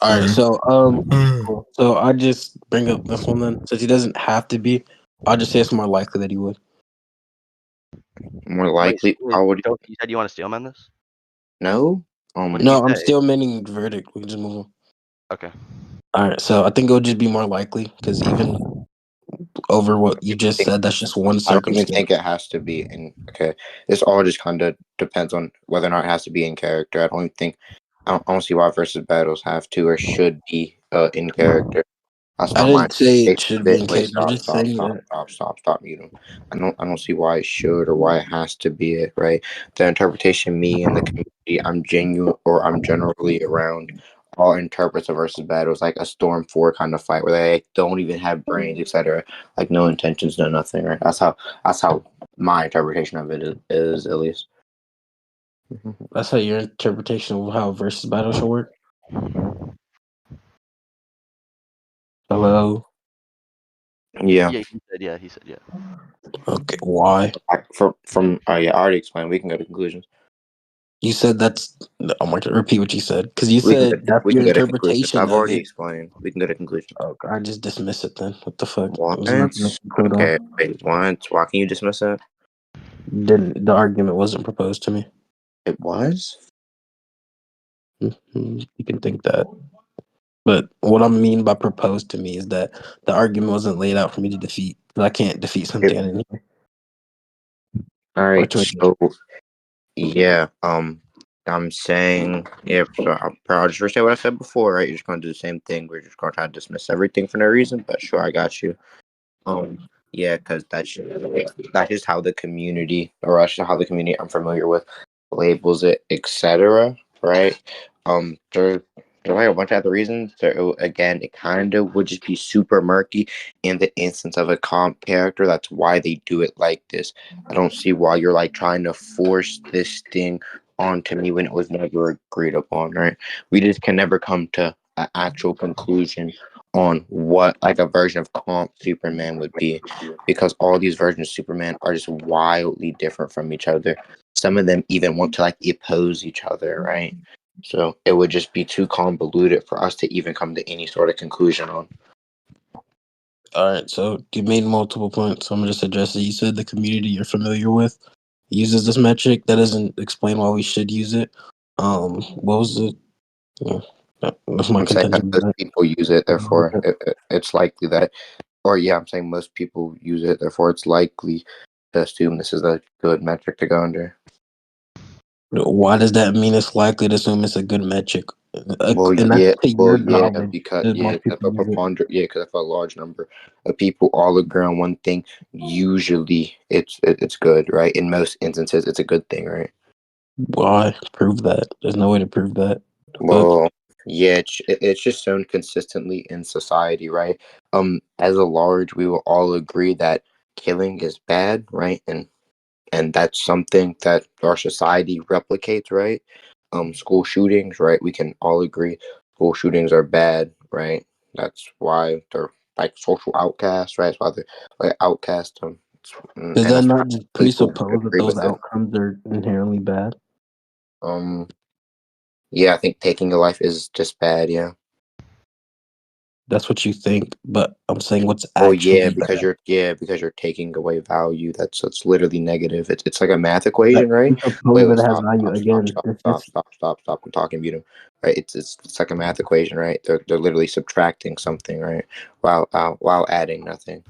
All right,
Okay.
so cool. So I just bring up this one then, since he doesn't have to be. I'll just say it's more likely that he would.
More
Wait,
likely, I would
Dope, you said you want to steelman this?
no.
What did
No,
you
I'm
say?
still meaning verdict. We can just move on.
Okay.
All right, so I think it would just be more likely because even over what you just said, that's just one
I don't even
circumstance.
think it has to be in. Okay, this all just kind of depends on whether or not it has to be in character. I don't even think. I don't see why versus battles have to or should be in character. That's
I
not my
didn't say it
interpretation
should
of
be
it.
in
Wait,
case. I'm
stop,
just
stop,
saying
stop,
that.
stop, stop, stop, mute him. I don't see why it should or why it has to be it, right? The interpretation, me and the community, I'm genuine or I'm generally around all interprets a versus battles like a Storm 4 kind of fight where they don't even have brains, etc. Like no intentions, no nothing, right? That's how my interpretation of it is at least.
That's how your interpretation of how versus battle should work. Hello.
Yeah.
Yeah, he said yeah.
Okay. Why?
From yeah, I already explained. We can go to conclusions.
You said that's. I'm going to repeat what you said because you
We can
said that's
we
your
can go to conclusions.
interpretation
I've
of
already
it.
explained. We can go to conclusions.
Oh, I just dismiss it then. What the fuck?
What?
There's nothing else to put on.
Okay, wait, what? Why can you dismiss it?
Didn't the argument wasn't proposed to me?
It was?
You can think that, but what I mean by proposed to me is that the argument wasn't laid out for me to defeat. 'Cause I can't defeat something I didn't hear. Or
Alright,
to
so yeah, I'm saying yeah, so I'll just restate what I said before, right? You're just gonna do the same thing. We're just gonna try to dismiss everything for no reason, but sure, I got you. Yeah, because that's just how the community, or that's just how the community I'm familiar with labels it, etc. Right? There are like a bunch of other reasons. So again, it kind of would just be super murky in the instance of a comp character. That's why they do it like this. I don't see why you're like trying to force this thing onto me when it was never agreed upon. Right? We just can never come to an actual conclusion on what like a version of comp Superman would be, because all these versions of Superman are just wildly different from each other. Some of them even want to like oppose each other, right? So it would just be too convoluted for us to even come to any sort of conclusion on.
All right, so you made multiple points. So I'm gonna just address it. You said the community you're familiar with uses this metric. That doesn't explain why we should use it. What was it? Yeah, that's my
I'm saying that
contention.
most people use it, therefore it's likely that, or yeah, I'm saying most people use it, therefore it's likely to assume this is a good metric to go under.
Why does that mean it's likely to assume it's a good metric?
Well,
And
yeah,
that's to your knowledge.
because
That most
if
people use it.
because if a large number of people all agree on one thing, usually it's good, right? In most instances, it's a good thing, right?
Why prove that? There's no way to prove that. But
Well, yeah, it's just shown consistently in society, right? As a large, we will all agree that killing is bad, right? And that's something that our society replicates, right? School shootings, right? We can all agree school shootings are bad, right? That's why they're like social outcasts, right? That's why they're like outcast them.
does
And
that
that's
not
why
just
people
presuppose that
agree
those
with it.
outcomes are inherently bad?
Um, yeah, I think taking a life is just bad, yeah.
That's what you think, but I'm saying what's
Oh yeah,
actually bad.
because you're taking away value. That's literally negative. It's like a math
That
equation, right?
presupposes
Wait,
that it has
stop,
value.
stop, stop,
Again,
stop,
it's
stop,
just
stop, stop, stop. I'm talking, mute him. Right? It's like a math equation, right? They're literally subtracting something, right? While adding nothing.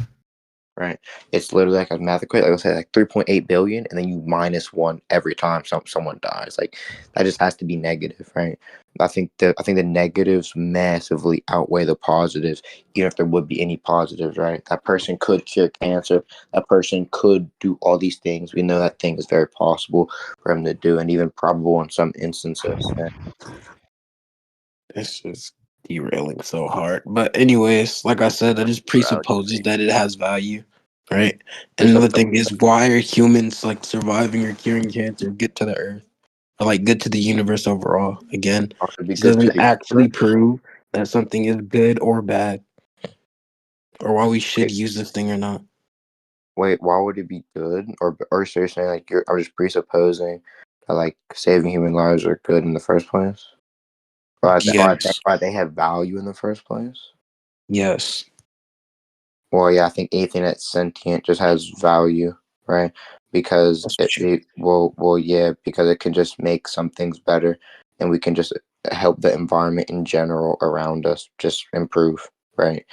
Right? It's literally like a math equation. Like I said, like 3.8 billion, and then you minus one every time someone dies. Like that just has to be negative, right? I think the negatives massively outweigh the positives, even if there would be any positives, right? That person could cure cancer. That person could do all these things. We know that thing is very possible for him to do, and even probable in some instances. Yeah.
it's just derailing so hard. But anyways, like I said, that just presupposes that it has value. right? And
There's
another
something
thing is, why are humans like surviving or curing cancer good to the earth, or like good to the universe overall? Again,
that would be
this
good to
doesn't
the
actually
universe.
prove that something is good or bad, or why we should
Wait,
use this thing or not.
wait, why would it be good? Or so you're saying like I'm just presupposing that like saving human lives are good in the first place?
Yes,
Or they have value in the first place?
yes,
Well, yeah, I think anything that's sentient just has value, right? Because
that's true.
yeah, because it can just make some things better, and we can just help the environment in general around us just improve, right?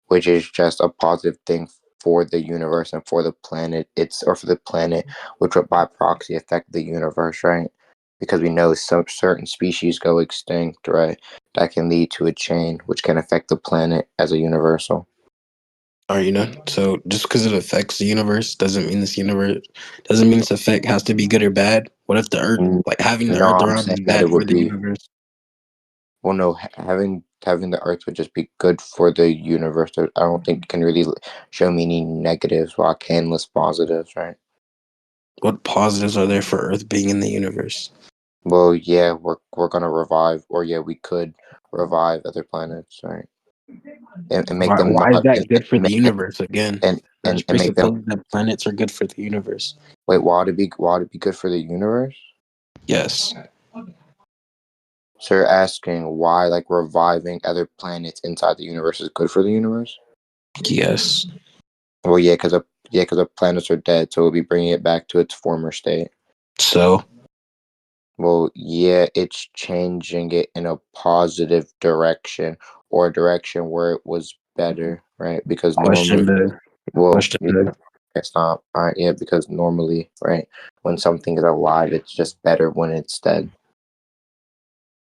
Which is just a positive thing for the universe and for the planet. Or for the planet, which would by proxy affect the universe, right? Because we know some certain species go extinct, right? That can lead to a chain, which can affect the planet as a universal.
So just because it affects the universe doesn't mean this effect has to be good or bad. What if the Earth,
Mm,
like having the
No,
Earth
I'm
around,
saying
is
that
bad
it
for
would
the
be.
universe?
Well, no, having the Earth would just be good for the universe. I don't think you can really show me any negatives, while I can list positives, right?
What positives are there for Earth being in the universe?
Well, yeah, we're gonna revive, or yeah, we could revive other planets, right? And make them
Why is
not
that good for the universe? Again, that just
and make them
presupposes that planets are good for the universe.
wait. Why would it be good for the universe?
Yes,
So you're asking why like reviving other planets inside the universe is good for the universe?
yes.
Well, because the planets are dead, so we'll be bringing it back to its former state.
So
Well, yeah, it's changing it in a positive direction, or a direction where it was better, right? Because
question
normally,
the
well,
question
yeah,
the
it's not, yeah, because normally, right, when something is alive, it's just better when it's dead.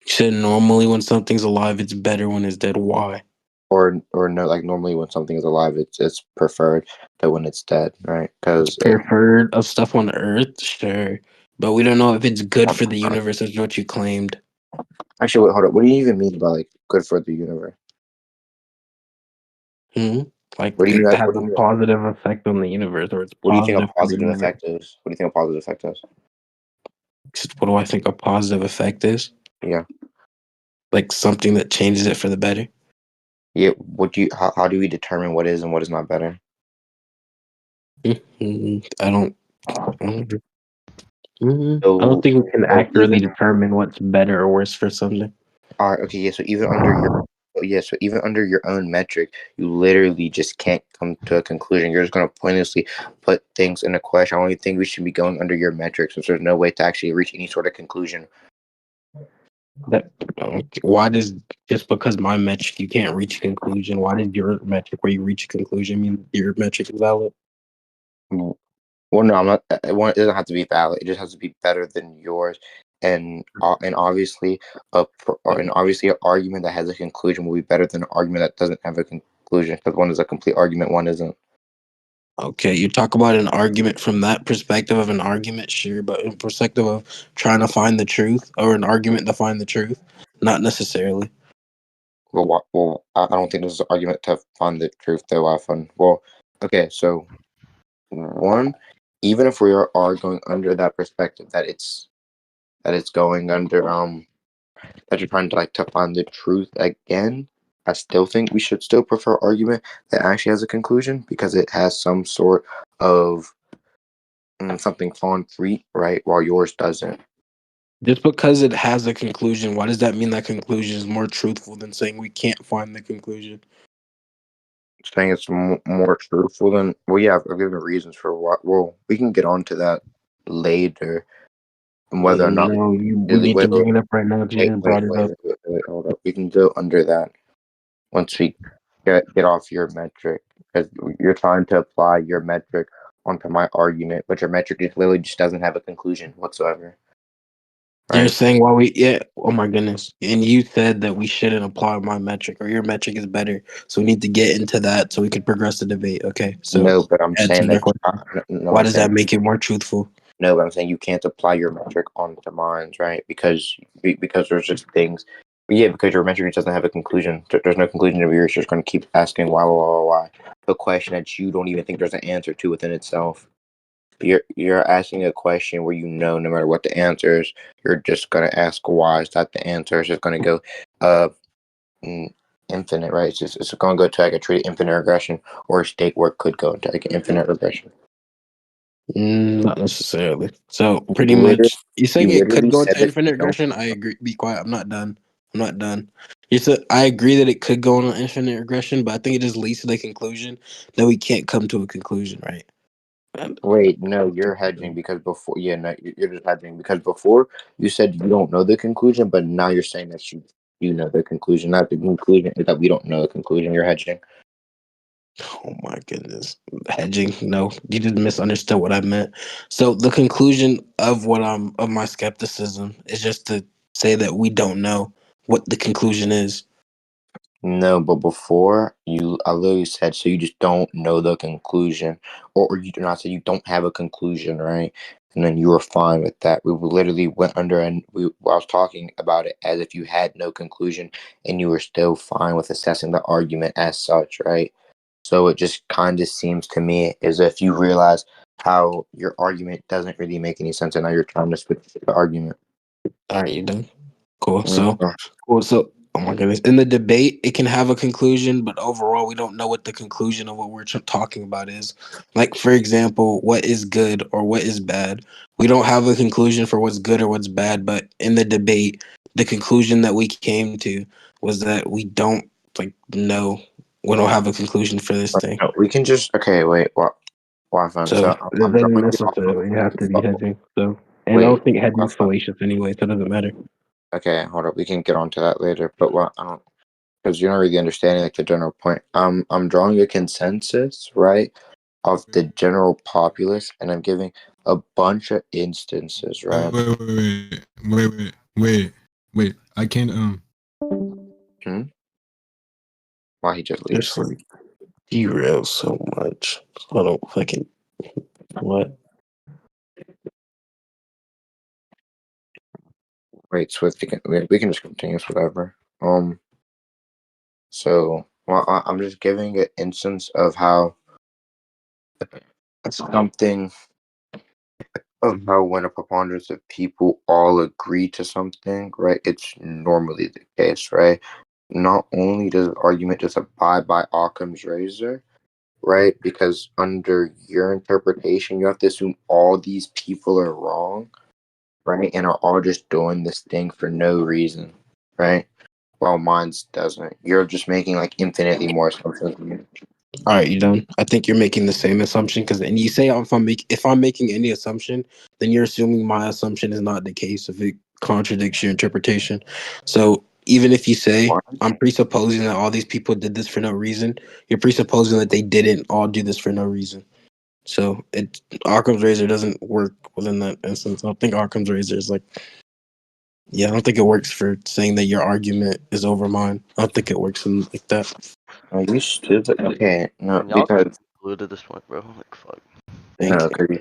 you said normally when something's alive, it's better when it's dead. Why?
Or no, like normally when something is alive, it's preferred to when it's dead, right?
It's
Because
preferred of stuff on Earth, sure, but we don't know if it's good for the universe. Is what you claimed.
actually, wait, hold up. What do you even mean by like good for the universe?
Hmm? Like
What do you mean?
it
Like,
has a positive effect on the universe, or it's
what do you think a
positive for the
positive
universe.
effect is? What do you think a positive effect is?
What do I think a positive effect is?
Yeah.
Like something that changes it for the better.
Yeah, how do we determine what is and what is not better?
I don't. Mhm. I don't
So,
think we can accurately
even
determine what's better or worse for something.
all right, okay, yeah. So even under your own metric, you literally just can't come to a conclusion. You're just gonna pointlessly put things in a question. I only think we should be going under your metric, since there's no way to actually reach any sort of conclusion.
That why does just because my metric you can't reach a conclusion? Why does your metric where you reach a conclusion mean your metric is valid?
Well, no, I'm not. It doesn't have to be valid. It just has to be better than yours, and obviously, an argument that has a conclusion will be better than an argument that doesn't have a conclusion, because one is a complete argument, one isn't.
Okay, you talk about an argument from that perspective of an argument, sure, but in perspective of trying to find the truth or an argument to find the truth, not necessarily.
I don't think this is an argument to find the truth, though. Whyfun. Well, okay, so one, even if we are going under that perspective that it's going under that you're trying to like to find the truth again, I still think we should still prefer argument that actually has a conclusion, because it has some sort of something concrete, right? While yours doesn't.
Just because it has a conclusion, why does that mean that conclusion is more truthful than saying we can't find the conclusion?
Saying it's more truthful than, well, yeah, I've given reasons for what. Well, we can get onto that later, and whether or not
No, we
really
need to bring it up right now because you brought it up.
hold up. We can go under that once we get off your metric, because you're trying to apply your metric onto my argument, but your metric just literally just doesn't have a conclusion whatsoever.
You're
Right?
saying oh my goodness. And you said that we shouldn't apply my metric or your metric is better. So we need to get into that so we can progress the debate. Okay. So
No, but I'm
answer
saying
my
that.
question.
No,
Why
I'm
does
saying
that make it more truthful?
no, but I'm saying you can't apply your metric onto mine, right? Because there's just things. Yeah, because your metric doesn't have a conclusion. There's no conclusion of yours. You're just going to keep asking why. a question that you don't even think there's an answer to within itself. You're asking a question where you know no matter what the answer is, you're just gonna ask why. Is that the answer? It's just gonna go infinite, right? It's gonna go to like a true infinite regression or a state where it could go into like an infinite regression.
Not necessarily. So pretty
Literally,
much, you're saying
you
it could
literally
go
said
into
that you
infinite
don't.
regression. I agree. Be quiet. I'm not done. I'm not done. You said I agree that it could go into infinite regression, but I think it just leads to the conclusion that we can't come to a conclusion, right? And
Wait, no, you're hedging because before, yeah, no, you're just hedging because before you said you don't know the conclusion, but now you're saying that you know the conclusion. Not the conclusion is that we don't know the conclusion. You're hedging.
oh my goodness, hedging. No, you just misunderstood what I meant. So the conclusion of of my skepticism is just to say that we don't know what the conclusion is.
No, but before I literally said so you just don't know the conclusion, or you do not say you don't have a conclusion, right? And then you were fine with that. We literally went under and I was talking about it as if you had no conclusion, and you were still fine with assessing the argument as such, right? So it just kind of seems to me as if you realize how your argument doesn't really make any sense, and now you're trying to switch the argument.
All right, you done? Cool.
Mhm.
So, oh my goodness. In the debate, it can have a conclusion, but overall, we don't know what the conclusion of what we're talking about is. Like, for example, what is good or what is bad? We don't have a conclusion for what's good or what's bad, but in the debate, the conclusion that we came to was that we don't know. We don't have a conclusion for this thing.
No, we can just okay. Wait, what? Whyfun?
So
So
it
I'm
doesn't
drawing you off.
necessarily have to be hedging. So, and I
Wait,
don't think hedging's
Whyfun.
fallacious anyway, so it doesn't matter.
Okay, hold up. We can get onto that later. But what I don't, because you're not really understanding like the general point. I'm drawing a consensus, right, of the general populace, and I'm giving a bunch of instances, right?
Wait. I can't
Hmm? Why he just leaves?
Just like derail so much. I don't fucking what?
Wait, Swift. We can just continue with whatever. So well, I'm just giving an instance of how something of how when a preponderance of people all agree to something, right? It's normally the case, right? Not only does the argument just abide by Occam's razor, right? Because under your interpretation, you have to assume all these people are wrong, right? And are all just doing this thing for no reason, right? While mine's doesn't. You're just making like infinitely more assumptions than me.
All right, you done? I think you're making the same assumption because, and you say if I'm making any assumption, then you're assuming my assumption is not the case if it contradicts your interpretation. So even if you say I'm presupposing that all these people did this for no reason, you're presupposing that they didn't all do this for no reason. So Occam's razor doesn't work within that instance. I don't think Occam's razor is like. Yeah, I don't think it works for saying that your argument is over mine. I don't think it works like that.
Are you stupid? Okay, no,
Y'all
because
glued at this point, bro. Like fuck.
Thank you.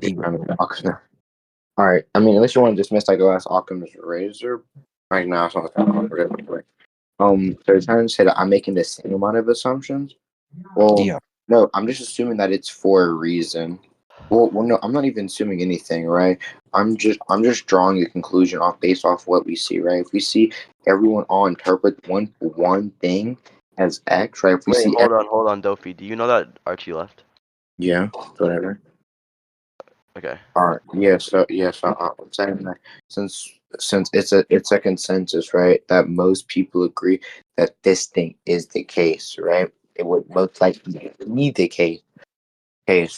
because all right. I mean, unless you want to dismiss like the last Occam's razor, right now it's not anyway. So you're trying to say that I'm making the same amount of assumptions. Well,
Yeah.
no, I'm just assuming that it's for a reason. Well, no, I'm not even assuming anything, right? I'm just drawing a conclusion based off what we see, right? If we see everyone all interpret one thing as X, right? If we
Wait,
see
hold on, Dofi. Do you know that Archie left?
yeah, whatever.
Okay.
All right. So I'm saying that since it's a consensus, right? That most people agree that this thing is the case, right? It would most likely be the case,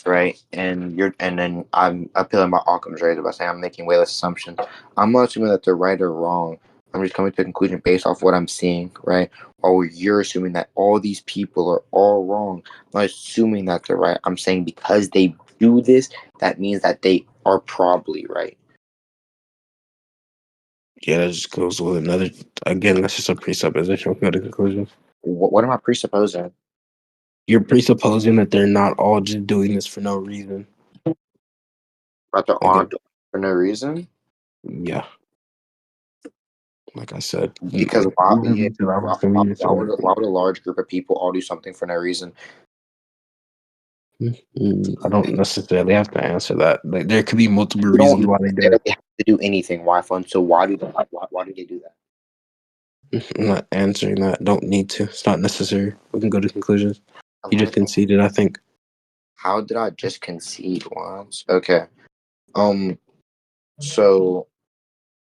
right? And then I'm appealing my Occam's razor by saying I'm making way less assumptions. I'm not assuming that they're right or wrong. I'm just coming to a conclusion based off what I'm seeing, right? Or you're assuming that all these people are all wrong. I'm not assuming that they're right. I'm saying because they do this, that means that they are probably right.
Yeah, that just goes with another. Again, that's just a presupposition for the conclusion.
What am I presupposing?
You're presupposing that they're not all just doing this for no reason.
That they're
Like,
all doing it for no reason?
yeah, like I said.
Because why would a
So,
large group of people all do something for no reason?
I don't necessarily have to answer that. Like, there could be multiple
You
reasons
don't
why they do
necessarily
it.
have to do anything. Why fun? So why do they do that?
I'm not answering that. Don't need to. It's not necessary. We can go to conclusions. You just conceded, I think.
How did I just concede once? Okay. So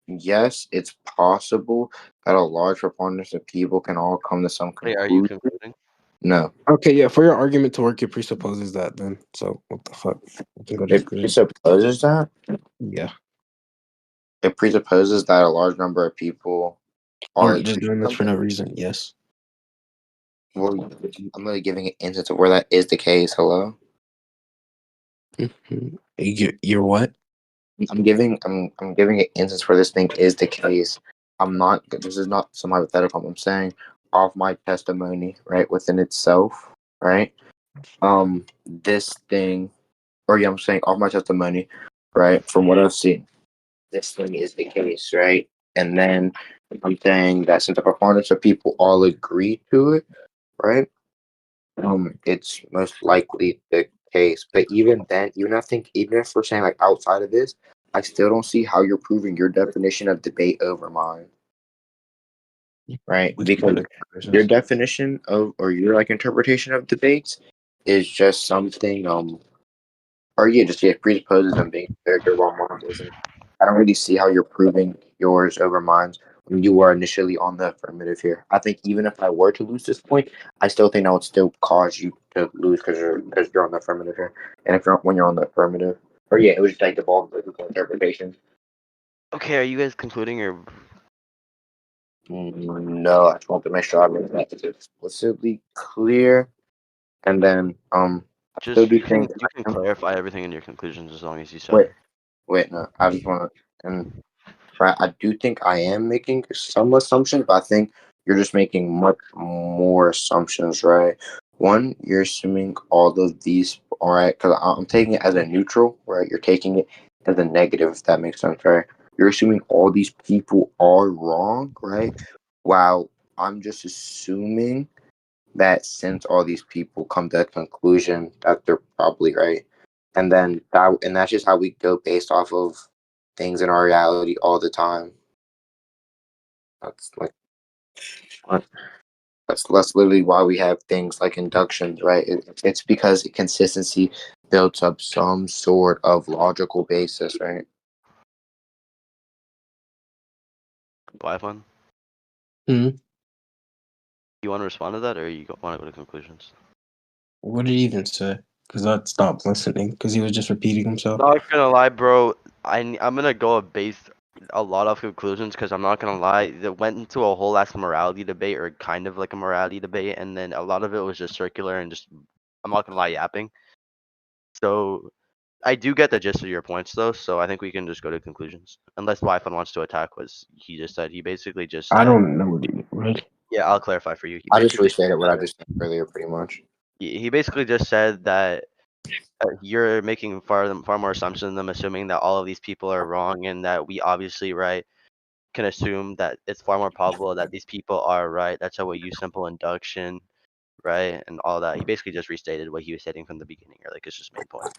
yes, it's possible that a large preponderance of people can all come to some
Wait, are you
conclusion.
concluding?
No,
Okay, yeah. For your argument to work, it presupposes that. Then, so what the fuck? We can go to
it
conclusions.
presupposes that.
Yeah.
It presupposes that a large number of people all
Aren't just
agree
doing
on
this for
something.
no reason. Yes.
Well, I'm really giving an instance of where that is the case. Hello.
You're what?
I'm giving an instance where this thing is the case. I'm not. This is not some hypothetical. I'm saying off my testimony, right, within itself, right. This thing, or yeah, I'm saying off my testimony, right, from what I've seen, this thing is the case, right. And then I'm saying that since the preponderance of people all agree to it, right, it's most likely the case. But even then, even if we're saying like outside of this, I still don't see how you're proving your definition of debate over mine, right?
We can go
Because
to
your
conclusions.
definition of or your like interpretation of debates is just something or yeah, just presupposes them being character while mine isn't. I don't really see how you're proving yours over mine when you were initially on the affirmative here. I think even if I were to lose this point, I still think that would still cause you to lose because you're on the affirmative here. And if you're when you're on the affirmative, or yeah, it was just like the ball interpretation.
Okay, are you guys concluding or?
No, I just want to make sure I made that explicitly clear. And then I still
Just
do think
you can clarify everything in your conclusions as long as you said.
wait wait no, I just want to and. Right, I do think I am making some assumptions, but I think you're just making much more assumptions, right? One, you're assuming all of these, all right, because I'm taking it as a neutral, right? You're taking it as a negative, if that makes sense, right? You're assuming all these people are wrong, right? While I'm just assuming that since all these people come to a conclusion that they're probably right, and then that's just how we go based off of things in our reality all the time. That's like that's literally why we have things like inductions, right? It's because consistency builds up some sort of logical basis, right?
Whyfun?
Hmm.
You want to respond to that, or you want to go to conclusions?
What did he even say? Because I stopped listening because he was just repeating himself.
Not gonna lie, bro. I'm gonna go based a lot of conclusions because I'm not gonna lie. It went into a whole ass morality debate, or kind of like a morality debate, and then a lot of it was just circular and just, I'm not gonna lie, yapping. So I do get the gist of your points though, so I think we can just go to conclusions. Unless Whyfun wants to attack what he just said. He basically just said,
I don't know what he right.
yeah, I'll clarify for you. He
I just
basically
restated what I just said earlier, pretty much.
he basically just said that you're making far more assumptions than them, assuming that all of these people are wrong, and that we obviously can assume that it's far more probable that these people are right. That's how we use simple induction, right, and all that. He basically just restated what he was stating from the beginning, or like it's just main point.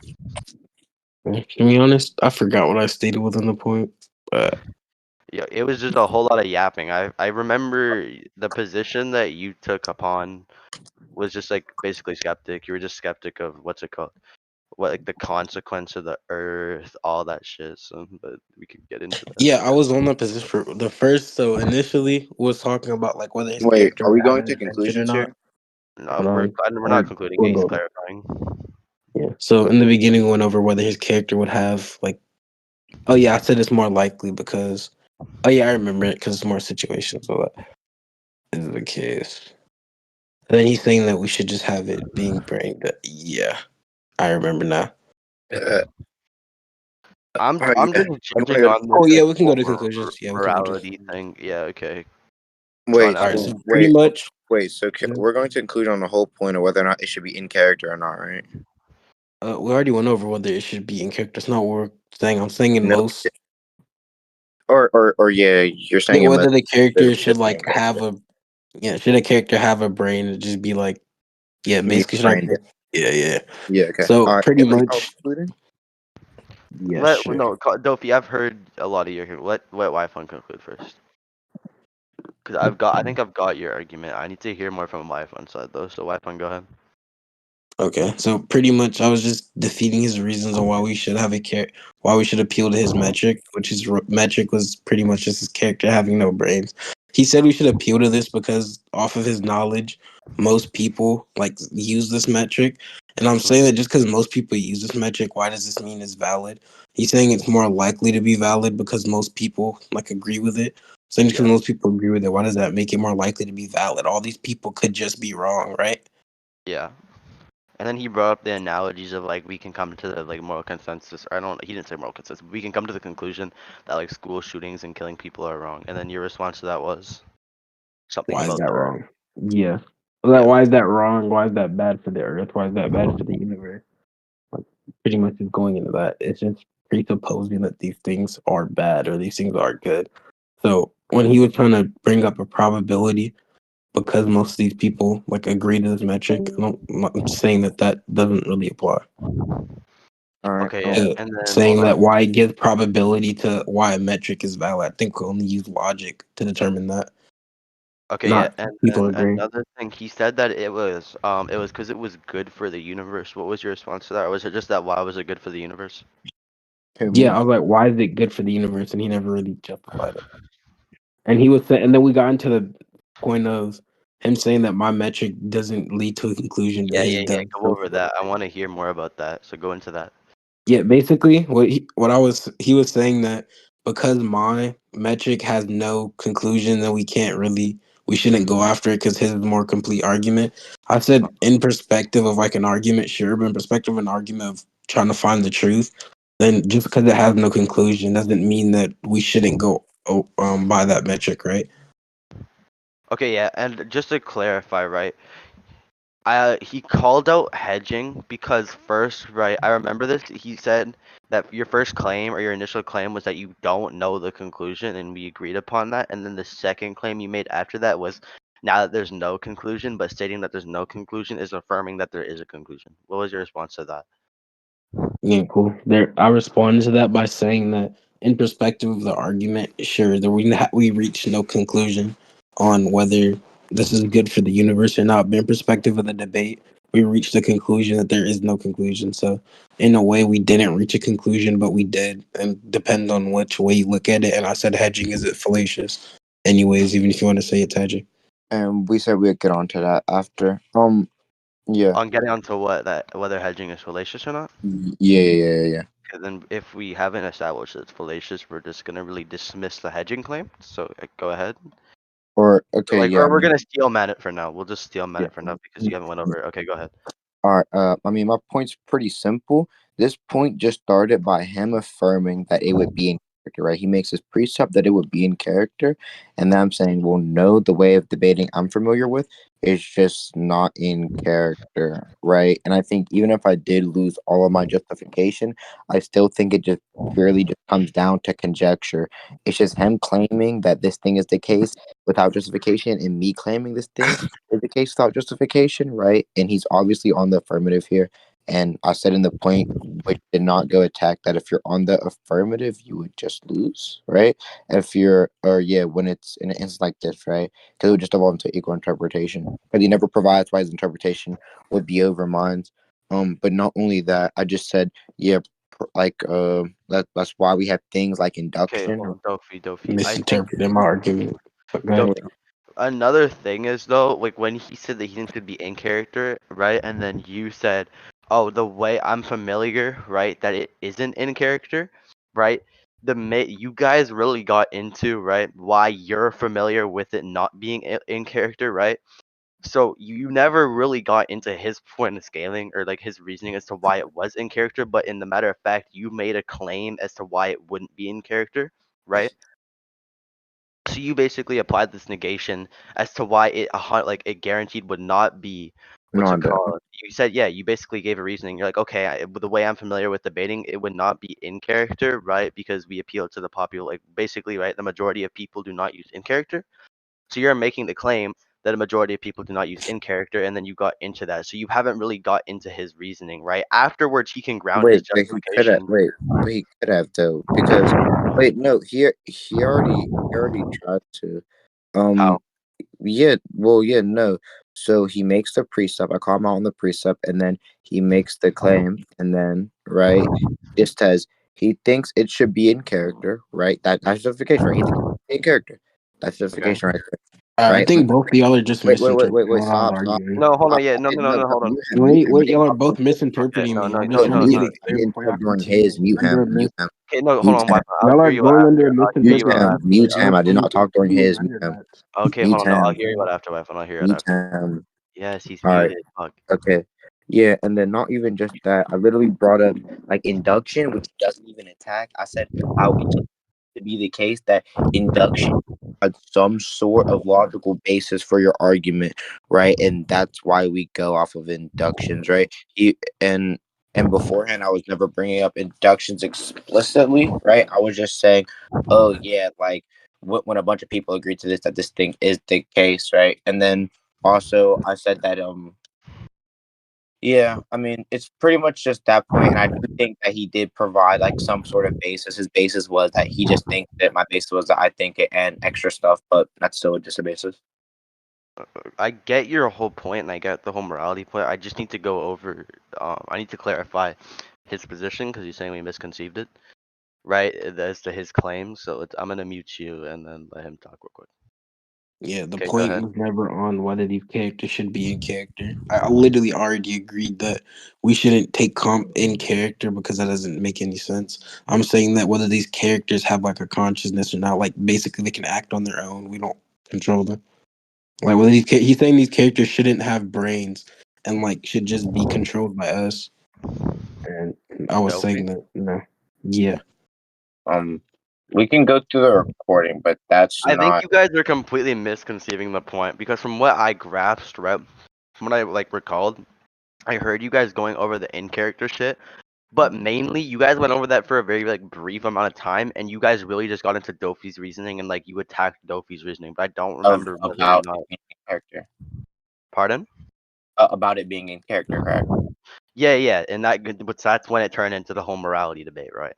To be honest, I forgot what I stated within the point. But
Yeah, it was just a whole lot of yapping. I remember the position that you took upon was just like basically skeptic. You were just skeptic of what's it called? What, like the consequence of the earth, all that shit. So, but we could get into that.
yeah, I was on that position for the first. So initially was talking about like whether his
Wait,
character
are we
would have
going
an
to
intention or
conclusions
not.
here?
No,
Hold
we're
on.
not concluding it. He's clarifying.
Yeah. So in the beginning, we went over whether his character would have like. Oh yeah, I said it's more likely because. Oh yeah, I remember it because it's more situations. So that is the case. And then he's saying that we should just have it being brain. Yeah, I remember now.
I'm
Alright,
just
you
judging
wanna
on this.
Oh yeah,
like,
we can go to
whole
conclusions. Yeah, we can go to.
morality thing. Yeah, okay.
wait,
All right,
so
so pretty much.
we're going to conclude on the whole point of whether or not it should be in character or not, right?
We already went over whether it should be in character. That's not what we're saying. I'm saying in
No.
most.
Or yeah, you're saying
Yeah,
it
whether
must
the character
literally
should
just be
like
in
have
character.
a. Yeah, should a character have a brain and just be like, yeah,
You mean
basically should
brain
have.
dead.
Yeah.
Yeah. Okay.
So
All right.
pretty
Are y'all
much,
concluding?
yeah, sure.
Dofi, I've heard a lot of your. Let Whyfun conclude first. Cause I think I've got your argument. I need to hear more from Whyfun side though. So Whyfun, go ahead.
Okay, so pretty much, I was just defeating his reasons on why we should why we should appeal to his metric, which his metric was pretty much just his character having no brains. He said we should appeal to this because off of his knowledge, most people like use this metric, and I'm saying that just because most people use this metric, why does this mean it's valid? He's saying it's more likely to be valid because most people like agree with it. So just because most people agree with it, why does that make it more likely to be valid? All these people could just be wrong, right?
Yeah. And then he brought up the analogies of like we can come to the like moral consensus. Or I don't. He didn't say moral consensus. But we can come to the conclusion that like school shootings and killing people are wrong. And then your response to that was something
Why is
about
that
the earth.
wrong? Yeah.
Yeah.
Why is that wrong? Why is that bad for the earth? Why is that bad for the universe? Like, pretty much is going into that. It's just presupposing that these things are bad or these things are good. So when he was trying to bring up a probability, because most of these people like agree to this metric, I'm not saying that doesn't really apply.
All right.
Okay. Yeah. And then
Saying
hold
that
on.
why give probability to why a metric is valid, I think we only use logic to determine that.
Okay. Yeah.
Not
And
people
then
agree.
another thing, he said that it was because it was good for the universe. What was your response to that? Or was it just that why was it good for the universe?
Who, me?
Yeah, I was like, why is it good for the universe? And he never really justified it. And he was saying, and then we got into the point of him saying that my metric doesn't lead to a conclusion, but
Yeah.
his
Yeah. Yeah.
does.
Go over that. I want to hear more about that. So go into that.
Yeah, basically, he was saying that because my metric has no conclusion, then we shouldn't go after it because his is more complete argument. I said in perspective of like an argument, sure, but in perspective of an argument of trying to find the truth, then just because it has no conclusion doesn't mean that we shouldn't go by that metric, right?
Okay. Yeah. And just to clarify, right? He called out hedging because first, right? I remember this. He said that your first claim or your initial claim was that you don't know the conclusion, and we agreed upon that. And then the second claim you made after that was now that there's no conclusion, but stating that there's no conclusion is affirming that there is a conclusion. What was your response to that?
Yeah, cool. There, I responded to that by saying that, in perspective of the argument, sure, that we reached no conclusion on whether this is good for the universe or not. But in perspective of the debate, we reached the conclusion that there is no conclusion. So, in a way, we didn't reach a conclusion, but we did, and depends on which way you look at it. And I said hedging is it fallacious, anyways, even if you want to say it's hedging.
And we said we'd get onto that after. Yeah.
On getting onto what that whether hedging is fallacious or not.
Yeah.
And then if we haven't established that it's fallacious, we're just gonna really dismiss the hedging claim. So go ahead.
Or okay.
Like,
Yeah.
or we're gonna steel man it for now. We'll just steel man
Yeah.
it for now because you haven't went over it. Okay, go ahead.
All right. I mean, my point's pretty simple. This point just started by him affirming that it would be in character, right? He makes this precept that it would be in character, and then I'm saying, well, no, the way of debating I'm familiar with is just not in character, right? And I think even if I did lose all of my justification, I still think it just purely just comes down to conjecture. It's just him claiming that this thing is the case without justification, and me claiming this thing is the case without justification, right? And he's obviously on the affirmative here. And I said in the point, which did not go attack, that if you're on the affirmative, you would just lose, right? If you're, or yeah, when it's in an instance like this, right? Because it would just evolve into equal interpretation. But he never provides why his interpretation would be over mine. But not only that, I just said, yeah, that's why we have things like
Okay,
induction.
hold on, Dofi. I think
Misinterpreting my argument. But go ahead.
Dofi. Another thing is though, like when he said that he thinks could be in character, right? And then you said, "Oh, the way I'm familiar, right, that it isn't in character, right?" You guys really got into right why you're familiar with it not being in character, right? So you never really got into his point of scaling or like his reasoning as to why it was in character, but in the matter of fact, you made a claim as to why it wouldn't be in character, right? So you basically applied this negation as to why like it guaranteed would not be
No,
what's
I
it
didn't.
called? You said yeah. You basically gave a reasoning. You're like, okay, with the way I'm familiar with debating, it would not be in character, right? Because we appeal to the popular, like basically, right? The majority of people do not use in character. So you're making the claim that a majority of people do not use in character, and then you got into that. So you haven't really got into his reasoning, right? Afterwards, he can ground his
Wait, but he could have.
justification.
Wait, but he could have though, because wait, no, he already tried to.
How?
Yeah, well, yeah, no. So he makes the precept. I call him out on the precept, and then he makes the claim, and then right, just says he thinks it should be in character, right? That's justification, right? He thinks it's in character. That's
Okay.
justification, right?
I
Right?
think both of y'all are just
Wait,
misinterpreting what I'm
stop, stop.
arguing.
No, hold on.
stop.
Yeah, no, no, no,
No,
no, hold on.
Wait, y'all are
Stop.
both
Okay,
misinterpreting
no,
me.
no,
I'm
no,
just trying
no,
to get
no.
it clear before y'all
During
continue.
his mute
Under a
him,
mis-
mute him,
Okay, no, hold
mute
on,
him,
Wi-Fi. I'll
Y'all
hear
are
you out
going under
after.
a
I'll hear you out
misinterpretation.
after.
mute
I
him.
don't
I did
think
not talk during
you
his,
agree
mute
with
him,
that.
Okay, hold
mute
on. No, I'll
him,
hear you out after Wi-Fi. I'll hear it
mute
after.
him.
Yes, he's
All right.
muted. Fuck.
Okay. Yeah, and then not even just that. I literally brought up like induction, which doesn't even attack. I said I would to be the case that induction had some sort of logical basis for your argument, right? And that's why we go off of inductions, right? And beforehand, I was never bringing up inductions explicitly, right? I was just saying, oh yeah, like when a bunch of people agree to this, that this thing is the case, right? And then also I said that yeah, I mean, it's pretty much just that point, and I do think that he did provide like some sort of basis. His basis was that he just thinks it. My basis was that I think it, and extra stuff, but that's still just a basis.
I get your whole point, and I get the whole morality point. I just need to go over. I need to clarify his position because he's saying we misconceived it, right? As to his claim. So I'm gonna mute you and then let him talk real quick.
Yeah, the
Okay, go
point
ahead.
was never on whether these characters should be in character. I literally already agreed that we shouldn't take comp in character because that doesn't make any sense. I'm saying that whether these characters have like a consciousness or not, like basically they can act on their own. We don't control them. Like whether he's saying these characters shouldn't have brains and like should just be controlled by us. And I was
Delphi.
saying that yeah.
We can go through the recording, but that's
I think
not.
you guys are completely misconceiving the point because from what I grasped, right, from what I like recalled, I heard you guys going over the in character shit, but mainly you guys went over that for a very like brief amount of time, and you guys really just got into Dofi's reasoning and like you attacked Dofi's reasoning, but I don't remember whether or
About
not.
it being in character.
Pardon?
About it being in character, correct?
Yeah, and that's when it turned into the whole morality debate, right?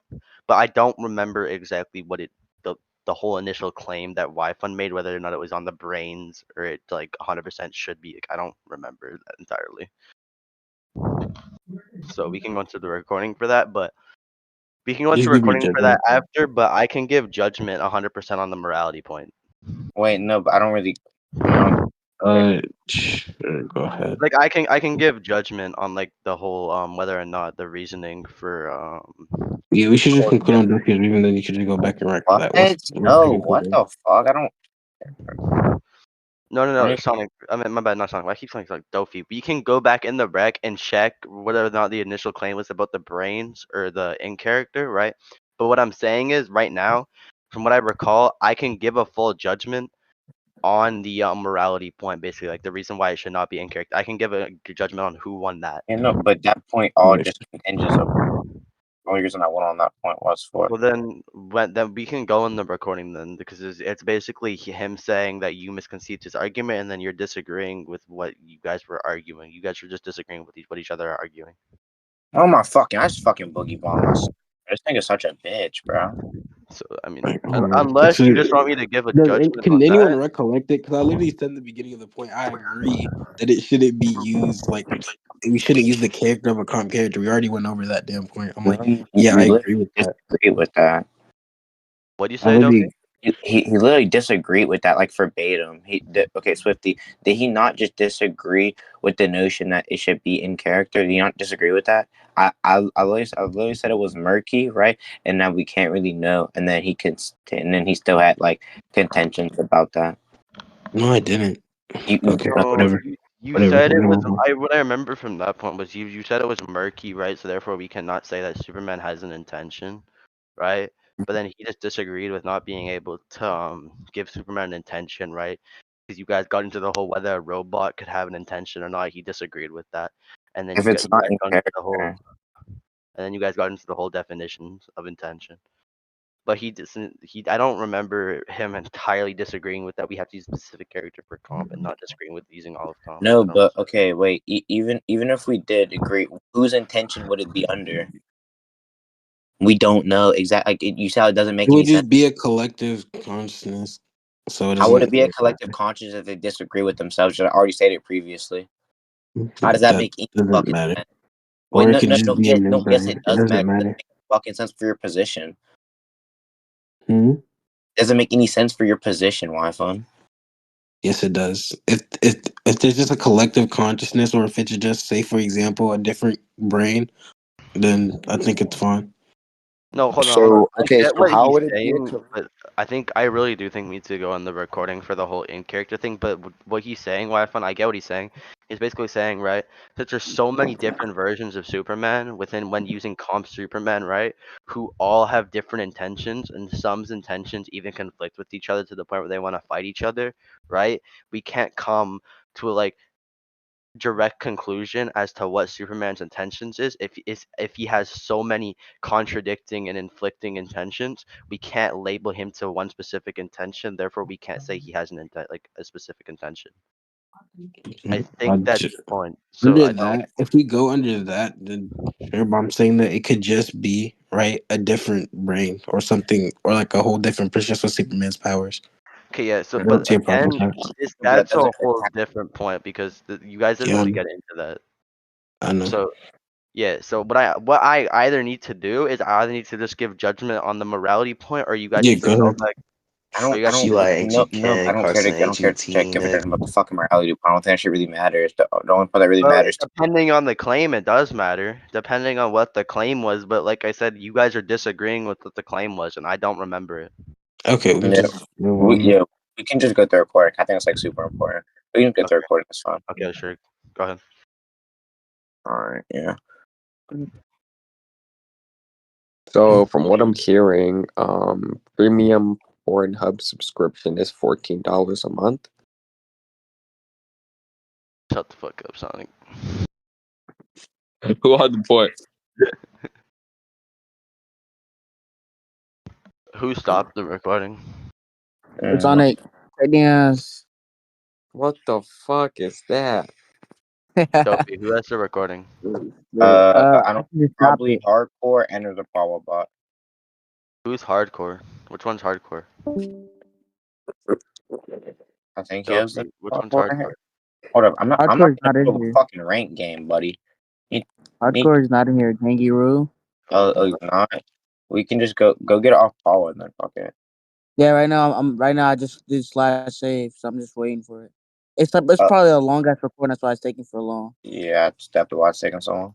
But I don't remember exactly what the whole initial claim that Whyfun made, whether or not it was on the brains or it like 100% should be. Like, I don't remember that entirely. So we can go into the recording for that, but we can go into
Just give your
recording for that
judgment.
after. But I can give judgment 100% on the morality point.
Wait, no, but I don't really. I
Sure, go ahead.
Like I can give judgment on like the whole whether or not the reasoning for
Yeah, we should just
core
conclude on this because even then you should just go back and write
what?
that. What's the
No, what
conclusion?
the fuck? I don't.
No, Sonic. I mean, my bad, not Sonic. I keep saying like Dofi. We can go back in the rec and check whether or not the initial claim was about the brains or the in character, right? But what I'm saying is, right now, from what I recall, I can give a full judgment on the morality point, basically, like the reason why it should not be in character. I can give a judgment on who won that.
You know, but that point all just hinges of the only reason I went on that point was for.
Well, then we can go in the recording then because it's basically him saying that you misconceived his argument and then you're disagreeing with what you guys were arguing. You guys were just disagreeing with what each other are arguing.
Oh my fucking! I just fucking boogie bomb myself. This thing is such a bitch, bro.
So I mean,
Like, hold on.
unless you just want me to give a judgment
Can
on
anyone
that.
recollect it? Because I literally said in the beginning of the point, I agree that it shouldn't be used. Like, we shouldn't use the character of a comp character. We already went over that damn point. I'm like, yeah, I
We
agree with that.
disagree with that.
What do you
I
say,
literally,
Doki?
He literally disagreed with that, like verbatim. Okay, Swifty, did he not just disagree with the notion that it should be in character? Did he not disagree with that? I literally said it was murky, right? And now we can't really know. And then and then he still had like contentions about that.
no, I didn't. Okay,
No,
whatever.
you
Whatever.
said
We're
it
gonna
was.
move on.
What I remember from that point was you said it was murky, right? So therefore we cannot say that Superman has an intention, right? But then he just disagreed with not being able to give Superman an intention, right? Because you guys got into the whole whether a robot could have an intention or not. He disagreed with that, and then
If it's
you
not
guys
in
got into the whole,
character,
and then you guys got into the whole definitions of intention. but he doesn't. I don't remember him entirely disagreeing with that. We have to use a specific character for comp, and not disagreeing with using all of comp.
No,
I don't-
but okay, wait. Even if we did agree, whose intention would it be under? We don't know exactly. Like you said, it doesn't make
It
any
would
sense.
just be a collective consciousness. So it
How would it
doesn't.
be a collective conscience if they disagree with themselves? I already stated previously. How does that make any
doesn't
fucking
matter?
sense?
Or
Wait,
it
no,
could
no,
just
no,
be
yeah,
in their
no. Yes,
brain.
it
It
does
doesn't
matter. It doesn't
matter.
make fucking sense for your position.
Hmm?
Doesn't make any sense for your position, Whyfun.
Yes, it does. If there's just a collective consciousness, or if it's just, say, for example, a different brain, then I think it's fine.
No, hold on,
So,
hold on. I
okay,
get
so
what
how
he's
would it be a
saying, but I really do think we need to go on the recording for the whole in character thing. But what he's saying, why I find I get what he's saying. He's basically saying, right, that there's so many different versions of Superman within when using comp Superman, right, who all have different intentions, and some's intentions even conflict with each other to the point where they want to fight each other, right? We can't come to a direct conclusion as to what Superman's intentions is if he has so many contradicting and inflicting intentions. We can't label him to one specific intention. Therefore, we can't say he has an intent, like a specific intention. I think that's the point. So
Under
I don't.
that, if we go under that, then sure, but I'm saying that it could just be, right, a different brain or something, or like a whole different person with Superman's powers.
Okay, yeah. So,
I don't
but
see a problem
again,
with that.
that's a
doesn't
whole different point because you guys didn't
Yeah,
really get into that.
I know.
So yeah, so what I either need to do is I either need to just give judgment on the morality point, or you guys
Yeah,
need to
go
go
ahead.
back.
I
Or
don't.
you
I
guys
don't.
need to,
Eli, ain't
No,
you
no. I
Ken?
don't care to.
Carson,
I don't
ain't you
care to check
T,
if it
nigga?
about the fucking morality. I don't think that shit really matters. The only part that really
well,
matters.
depending on the claim, it does matter. Depending on what the claim was, but like I said, you guys are disagreeing with what the claim was, and I don't remember it.
Okay, we can
Yeah,
just move on.
yeah, we can just go through recording. I think it's like super important. We can get the
Okay.
recording. It's fine.
Okay, sure. Go ahead.
All right. Yeah.
So from what I'm hearing, premium Pornhub subscription is $14 a month.
Shut the fuck up, Sonic.
Who had the point?
Who stopped the recording?
Sonic. Yes.
What the fuck is that?
Dopey, who has the recording?
I don't.
You stopped
Probably
it.
hardcore and there's a power bot.
Who's hardcore? Which one's hardcore?
I think he has the
Dopey, which one's
hardcore.
hardcore?
Hold up. I'm not
Hardcore is
in
not
the
in
middle of a
here.
fucking rank game, buddy. You,
Hardcore is not in here. Gangy rule.
oh, you're not. We can just go get it off power and then fuck it.
Yeah, right now I just did slash save, so I'm just waiting for it. It's
Uh,
probably a long ass recording, that's why it's taking so long.
Yeah, I just have to watch taking so long.